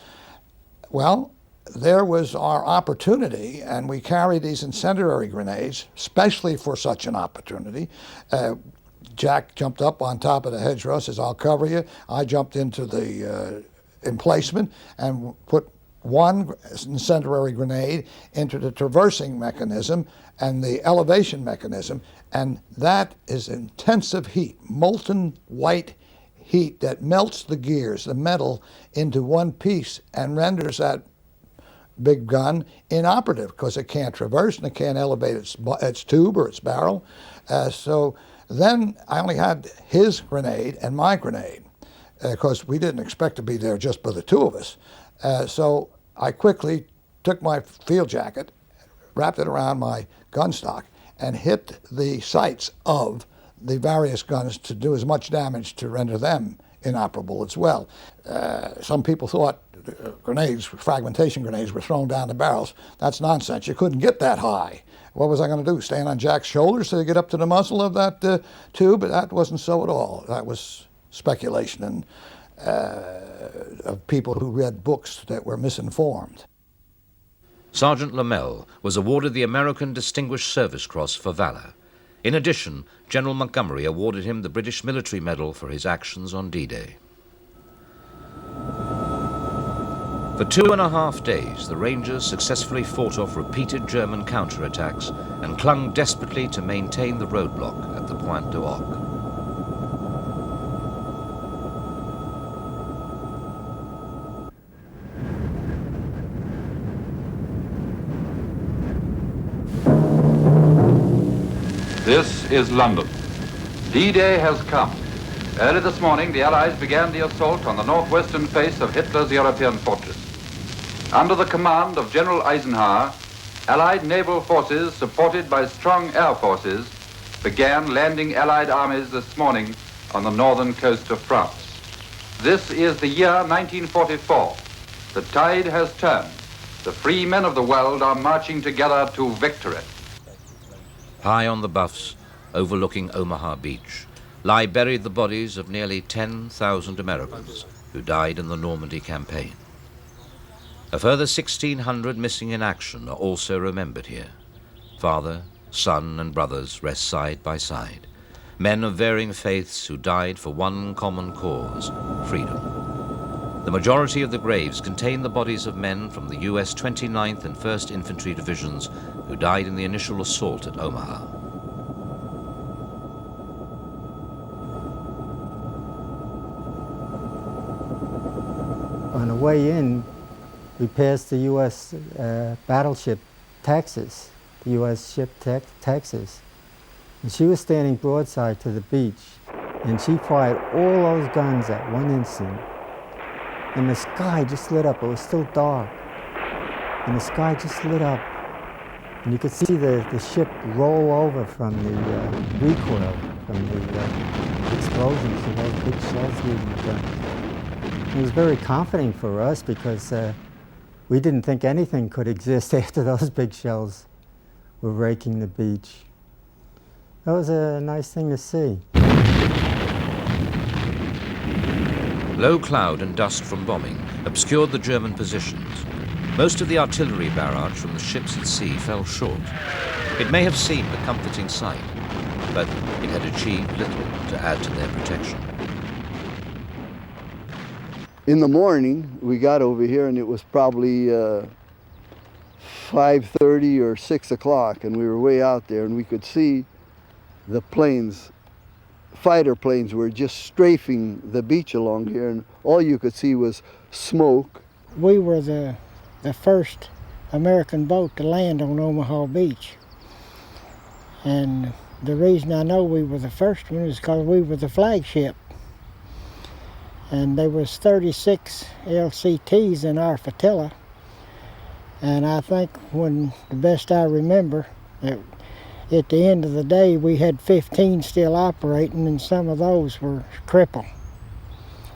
Well, there was our opportunity, and we carried these incendiary grenades, especially for such an opportunity. Jack jumped up on top of the hedgerow, says, "I'll cover you." I jumped into the emplacement and put one incendiary grenade into the traversing mechanism and the elevation mechanism, and that is intensive heat, molten white heat that melts the gears, the metal, into one piece and renders that big gun inoperative because it can't traverse and it can't elevate its tube or its barrel. So then I only had his grenade and my grenade because we didn't expect to be there just for the two of us. So I quickly took my field jacket, wrapped it around my gun stock, and hit the sights of the various guns to do as much damage to render them inoperable as well. Some people thought grenades, fragmentation grenades, were thrown down the barrels. That's nonsense. You couldn't get that high. What was I going to do, stand on Jack's shoulders to get up to the muzzle of that tube? But that wasn't so at all. That was speculation and of people who read books that were misinformed. Sergeant Lamel was awarded the American Distinguished Service Cross for valor. In addition, General Montgomery awarded him the British Military Medal for his actions on D-Day. For 2.5 days, the Rangers successfully fought off repeated German counterattacks and clung desperately to maintain the roadblock at the Pointe du Hoc. This is London. D-Day has come. Early this morning, the Allies began the assault on the northwestern face of Hitler's European fortress. Under the command of General Eisenhower, Allied naval forces, supported by strong air forces, began landing Allied armies this morning on the northern coast of France. This is the year 1944. The tide has turned. The free men of the world are marching together to victory. High on the Buffs, overlooking Omaha Beach, lie buried the bodies of nearly 10,000 Americans who died in the Normandy campaign. A further 1,600 missing in action are also remembered here. Father, son, and brothers rest side by side, men of varying faiths who died for one common cause, freedom. The majority of the graves contain the bodies of men from the U.S. 29th and 1st Infantry Divisions who died in the initial assault at Omaha. On the way in, we passed the U.S. battleship Texas, the U.S. ship Texas. And she was standing broadside to the beach, and she fired all those guns at one instant. And the sky just lit up. It was still dark. And the sky just lit up. And you could see the ship roll over from the recoil, from the explosions of those big shells leaving the guns. It was very comforting for us because we didn't think anything could exist after those big shells were raking the beach. That was a nice thing to see. Low cloud and dust from bombing obscured the German positions. Most of the artillery barrage from the ships at sea fell short. It may have seemed a comforting sight, but it had achieved little to add to their protection. In the morning, we got over here and it was probably 5:30 or 6 o'clock, and we were way out there and we could see the planes, fighter planes were just strafing the beach along here, and all you could see was smoke. We were the first American boat to land on Omaha Beach. And the reason I know we were the first one is because we were the flagship. And there was 36 LCTs in our flotilla. And I think when, the best I remember, at the end of the day, we had 15 still operating, and some of those were crippled.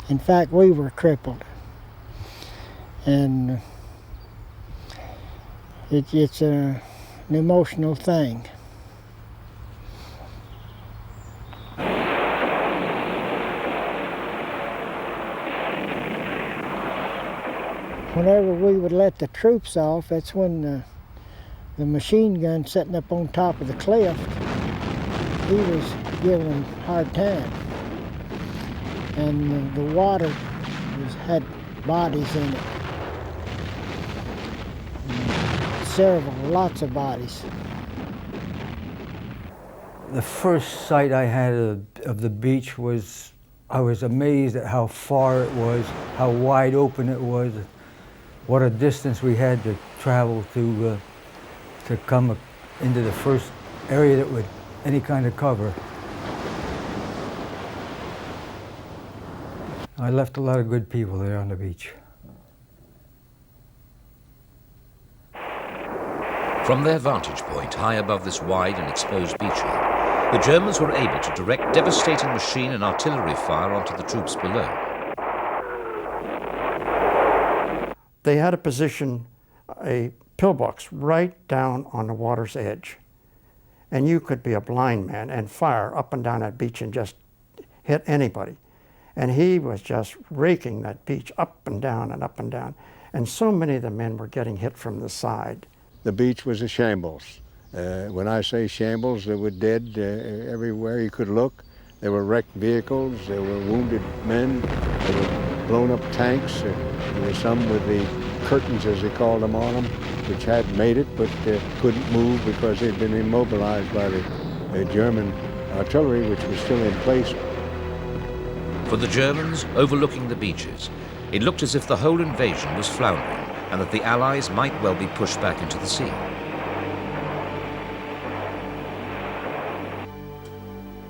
In fact, we were crippled. And it's an emotional thing. Whenever we would let the troops off, that's when the machine gun sitting up on top of the cliff, he was giving them a hard time. And the water had bodies in it. Lots of bodies. The first sight I had of the beach was, I was amazed at how far it was, how wide open it was, what a distance we had to travel to come into the first area that would any kind of cover. I left a lot of good people there on the beach. From their vantage point, high above this wide and exposed beachhead, the Germans were able to direct devastating machine and artillery fire onto the troops below. They had to position a pillbox right down on the water's edge. And you could be a blind man and fire up and down that beach and just hit anybody. And he was just raking that beach up and down and up and down. And so many of the men were getting hit from the side. The beach was a shambles. When I say shambles, there were dead everywhere you could look. There were wrecked vehicles, there were wounded men, there were blown up tanks. There were some with the curtains, as they called them, on them, which had made it but couldn't move because they'd been immobilized by the German artillery, which was still in place. For the Germans, overlooking the beaches, it looked as if the whole invasion was floundering and that the Allies might well be pushed back into the sea.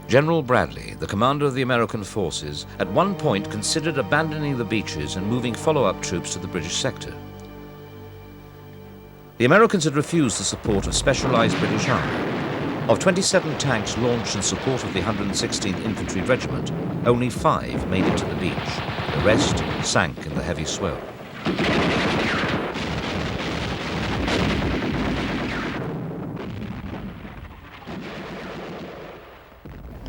General Bradley, the commander of the American forces, at one point considered abandoning the beaches and moving follow-up troops to the British sector. The Americans had refused the support of specialized British Army. Of 27 tanks launched in support of the 116th Infantry Regiment, only 5 made it to the beach. The rest sank in the heavy swell.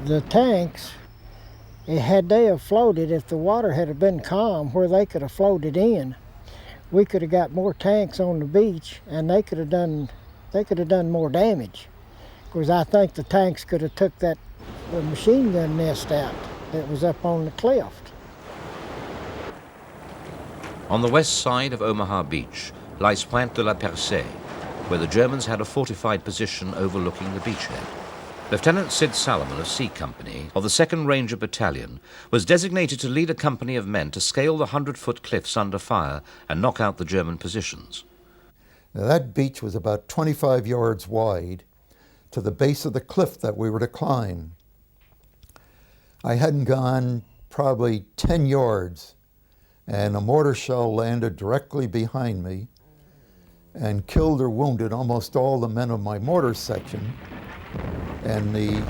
The tanks, had they have floated, if the water had been calm where they could have floated in, we could have got more tanks on the beach and they could have done more damage. Because I think the tanks could have took the machine gun nest out that was up on the cliff. On the west side of Omaha Beach lies Pointe de la Percée, where the Germans had a fortified position overlooking the beachhead. Lieutenant Sid Salomon of C Company of the 2nd Ranger Battalion was designated to lead a company of men to scale the 100-foot cliffs under fire and knock out the German positions. Now, that beach was about 25 yards wide to the base of the cliff that we were to climb. I hadn't gone probably 10 yards, and a mortar shell landed directly behind me and killed or wounded almost all the men of my mortar section. And the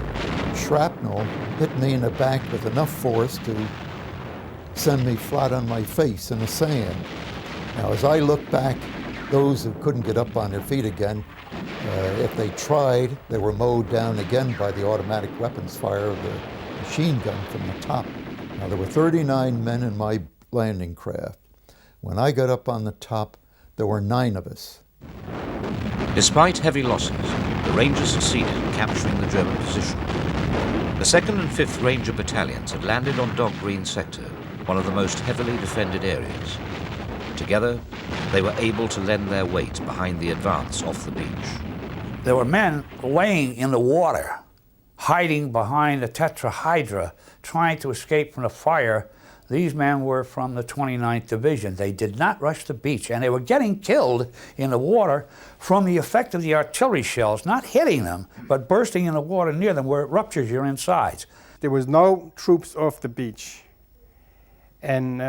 shrapnel hit me in the back with enough force to send me flat on my face in the sand. Now, as I look back, those who couldn't get up on their feet again, if they tried, they were mowed down again by the automatic weapons fire of the machine gun from the top. Now, there were 39 men in my landing craft. When I got up on the top, there were 9 of us. Despite heavy losses, the Rangers succeeded in capturing the German position. The 2nd and 5th Ranger Battalions had landed on Dog Green Sector, one of the most heavily defended areas. Together, they were able to lend their weight behind the advance off the beach. There were men laying in the water, hiding behind the tetrahydra, trying to escape from the fire. These men were from the 29th Division. They did not rush the beach, and they were getting killed in the water from the effect of the artillery shells, not hitting them, but bursting in the water near them where it ruptures your insides. There was no troops off the beach. and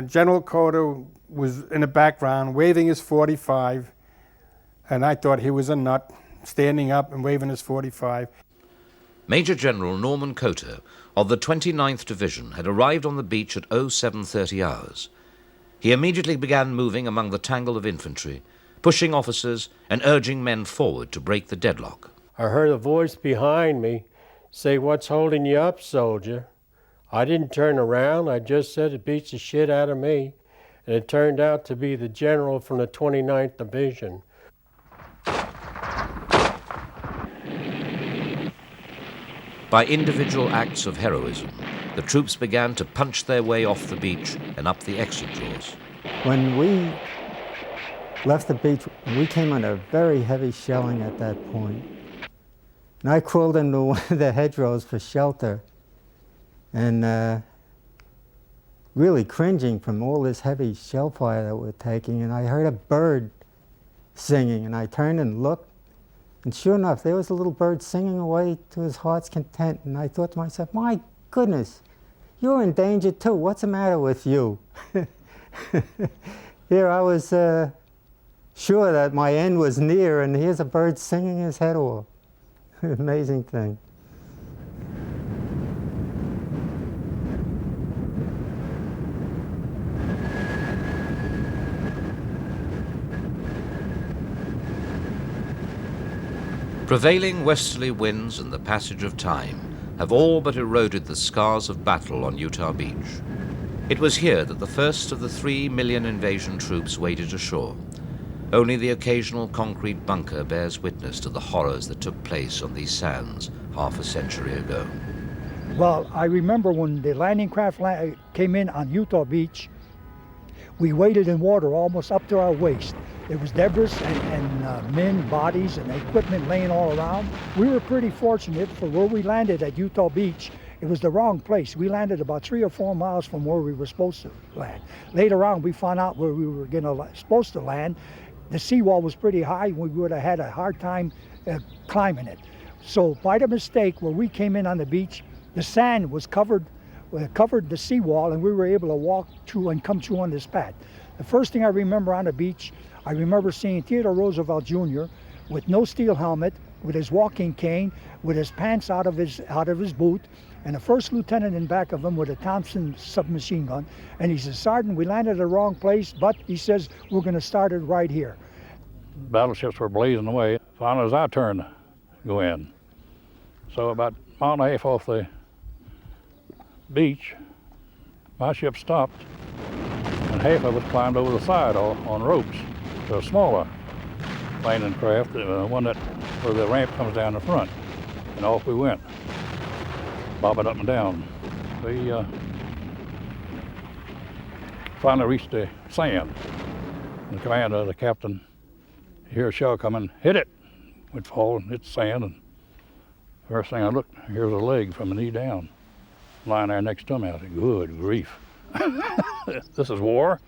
General Carter was in the background waving his .45, and I thought he was a nut, standing up and waving his .45. Major General Norman Cotter of the 29th Division had arrived on the beach at 0730 hours. He immediately began moving among the tangle of infantry, pushing officers and urging men forward to break the deadlock. I heard a voice behind me say, "What's holding you up, soldier?" I didn't turn around. I just said it beats the shit out of me. And it turned out to be the general from the 29th Division. By individual acts of heroism, the troops began to punch their way off the beach and up the exit doors. When we left the beach, we came under very heavy shelling at that point. And I crawled into one of the hedgerows for shelter, and really cringing from all this heavy shell fire that we're taking, and I heard a bird singing, and I turned and looked, and sure enough, there was a little bird singing away to his heart's content, and I thought to myself, my goodness, you're in danger too. What's the matter with you? Here I was sure that my end was near, and here's a bird singing his head off. Amazing thing. Prevailing westerly winds and the passage of time have all but eroded the scars of battle on Utah Beach. It was here that the first of the 3 million invasion troops waded ashore. Only the occasional concrete bunker bears witness to the horrors that took place on these sands half a century ago. Well, I remember when the landing craft came in on Utah Beach, we waded in water almost up to our waist. There was debris and men, bodies, and equipment laying all around. We were pretty fortunate for where we landed at Utah Beach. It was the wrong place. We landed about 3 or 4 miles from where we were supposed to land. Later on, we found out where we were supposed to land. The seawall was pretty high. We would have had a hard time climbing it. So by the mistake, where we came in on the beach, the sand was covered the seawall, and we were able to walk through and come through on this path. The first thing I remember on the beach, I remember seeing Theodore Roosevelt Jr. with no steel helmet, with his walking cane, with his pants out of his boot, and the first lieutenant in back of him with a Thompson submachine gun. And he says, "Sergeant, we landed at the wrong place, but," he says, "we're going to start it right here." Battleships were blazing away. Finally, it was our turn to go in. So about a mile and a half off the beach, my ship stopped, and half of it climbed over the side on ropes to a smaller landing craft, one where the ramp comes down the front, and off we went, bobbing up and down. We finally reached the sand. The commander, the captain, hear a shell coming, hit it. We'd fall and hit the sand, and first thing I looked, here's a leg from the knee down, lying there next to me. I said, "Good grief, this is war."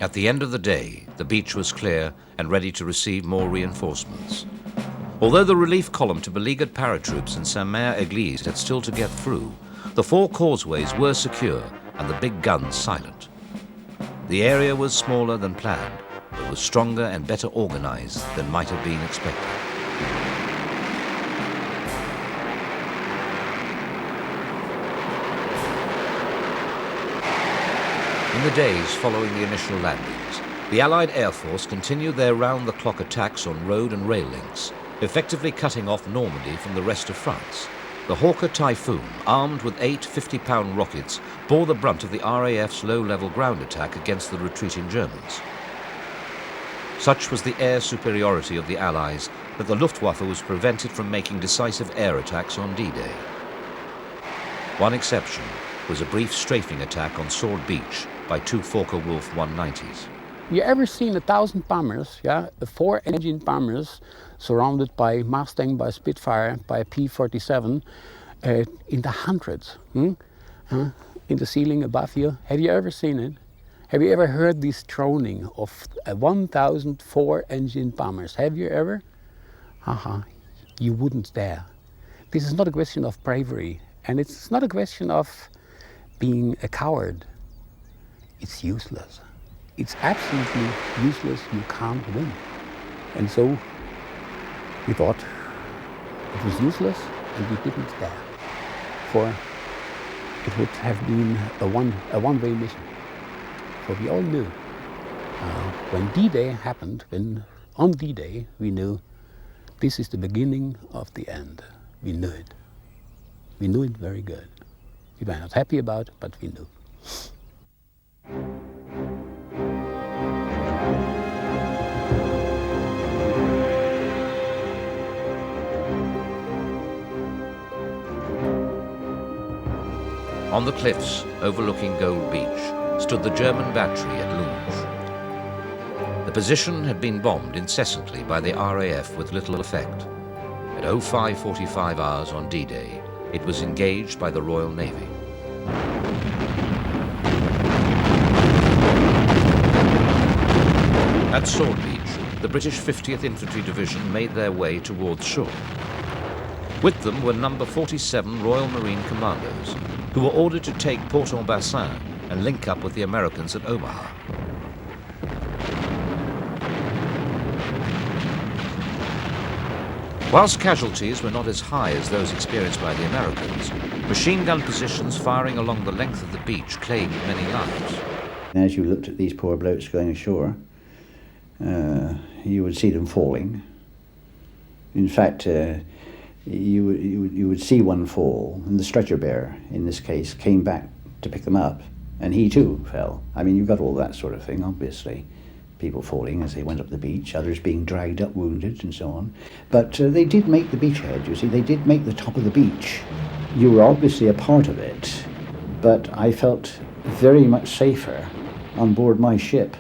At the end of the day, the beach was clear and ready to receive more reinforcements. Although the relief column to beleaguered paratroops in Saint-Mère-Église had still to get through, the 4 causeways were secure and the big guns silent. The area was smaller than planned, but was stronger and better organized than might have been expected. In the days following the initial landings, the Allied Air Force continued their round-the-clock attacks on road and rail links, effectively cutting off Normandy from the rest of France. The Hawker Typhoon, armed with 8 50-pound rockets, bore the brunt of the RAF's low-level ground attack against the retreating Germans. Such was the air superiority of the Allies that the Luftwaffe was prevented from making decisive air attacks on D-Day. One exception was a brief strafing attack on Sword Beach by 2 Fokker-Wulf 190s. You ever seen 1,000 bombers, yeah, 4-engine bombers surrounded by Mustang, by Spitfire, by a P-47 in the hundreds, in the ceiling above you? Have you ever seen it? Have you ever heard this droning of 1,000 4-engine bombers? Have you ever? You wouldn't dare. This is not a question of bravery. And it's not a question of being a coward. It's useless. It's absolutely useless. You can't win. And so we thought it was useless, and we didn't dare. For it would have been a one-way mission. For we all knew when D-Day happened, on D-Day we knew this is the beginning of the end. We knew it. We knew it very good. We were not happy about it, but we knew. On the cliffs overlooking Gold Beach stood the German battery at Lunge. The position had been bombed incessantly by the RAF with little effect. At 05:45 hours on D-Day, it was engaged by the Royal Navy. At Sword Beach, the British 50th Infantry Division made their way towards shore. With them were No. 47 Royal Marine Commandos, who were ordered to take Port-en-Bassin and link up with the Americans at Omaha. Whilst casualties were not as high as those experienced by the Americans, machine gun positions firing along the length of the beach claimed many lives. As you looked at these poor blokes going ashore, you would see them falling. In fact, you would see one fall, and the stretcher bearer, in this case, came back to pick them up, and he too fell. I mean, you've got all that sort of thing, obviously. People falling as they went up the beach, others being dragged up wounded, and so on. But they did make the beachhead, you see. They did make the top of the beach. You were obviously a part of it, but I felt very much safer on board my ship.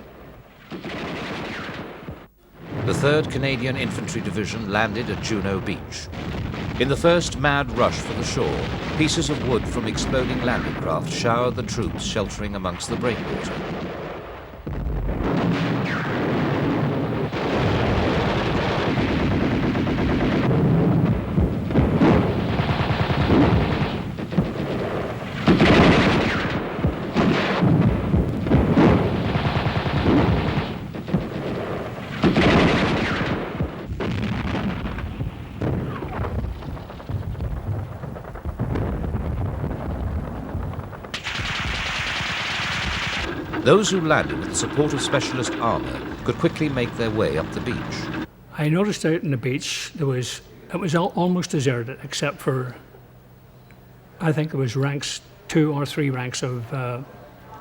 The 3rd Canadian Infantry Division landed at Juno Beach. In the first mad rush for the shore, pieces of wood from exploding landing craft showered the troops sheltering amongst the breakwater. Those who landed with the support of specialist armour could quickly make their way up the beach. I noticed out on the beach it was almost deserted except for, I think it was 2 or 3 ranks of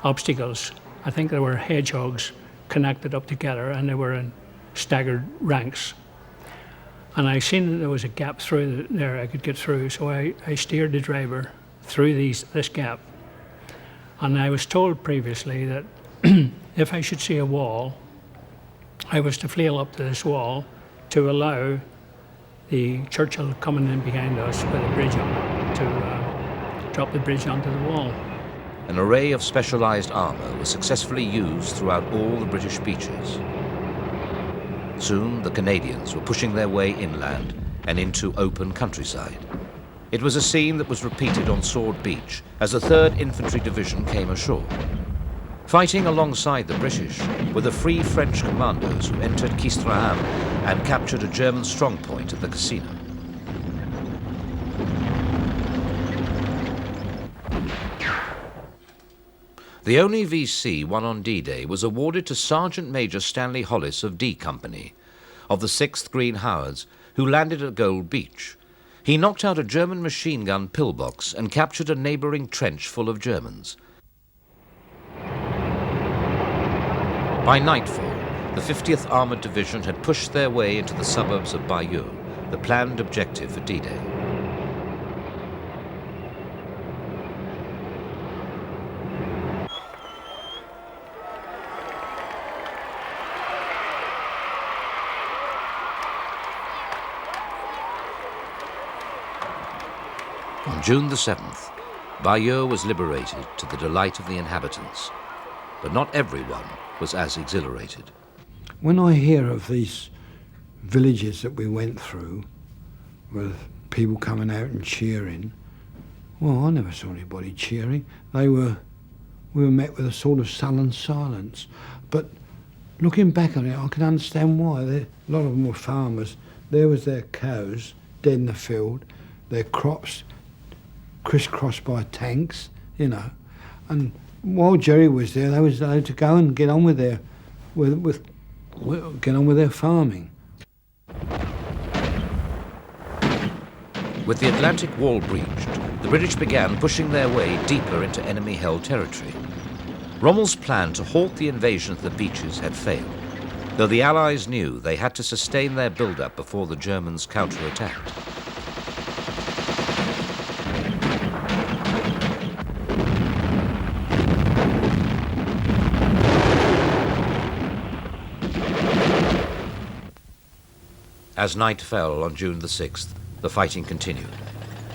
obstacles. I think there were hedgehogs connected up together and they were in staggered ranks. And I seen that there was a gap through there I could get through, so I steered the driver through this gap. And I was told previously that if I should see a wall, I was to flail up to this wall to allow the Churchill coming in behind us with a bridge on to drop the bridge onto the wall. An array of specialised armour was successfully used throughout all the British beaches. Soon the Canadians were pushing their way inland and into open countryside. It was a scene that was repeated on Sword Beach as the 3rd Infantry Division came ashore. Fighting alongside the British were the Free French commandos who entered Ouistreham and captured a German strongpoint at the casino. The only VC won on D-Day was awarded to Sergeant Major Stanley Hollis of D Company, of the 6th Green Howards, who landed at Gold Beach. He knocked out a German machine gun pillbox and captured a neighbouring trench full of Germans. By nightfall, the 50th Armoured Division had pushed their way into the suburbs of Bayeux, the planned objective for D-Day. On June the 7th, Bayeux was liberated to the delight of the inhabitants, but not everyone was as exhilarated. When I hear of these villages that we went through, with people coming out and cheering, Well, I never saw anybody cheering. We were met with a sort of sullen silence. But looking back on it, I can understand why. A lot of them were farmers. There was their cows dead in the field, their crops crisscrossed by tanks, you know. And while Jerry was there, they was able to go and get on with their farming. With the Atlantic Wall breached, the British began pushing their way deeper into enemy-held territory. Rommel's plan to halt the invasion of the Beaches had failed, though the Allies knew they had to sustain their build-up before the Germans counterattacked. As night fell on June the 6th, the fighting continued.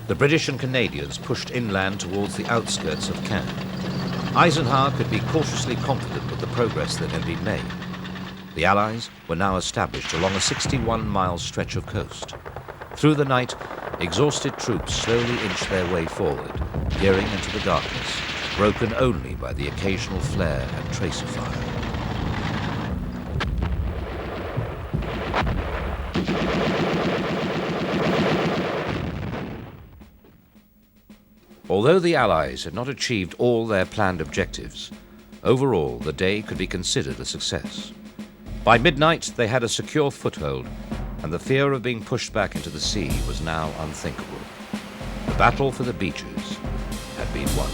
The British and Canadians pushed inland towards the outskirts of Caen. Eisenhower could be cautiously confident with the progress that had been made. The Allies were now established along a 61-mile stretch of coast. Through the night, exhausted troops slowly inched their way forward, peering into the darkness, broken only by the occasional flare and tracer fire. Although the Allies had not achieved all their planned objectives, overall the day could be considered a success. By midnight they had a secure foothold, and the fear of being pushed back into the sea was now unthinkable. The battle for the Beaches had been won.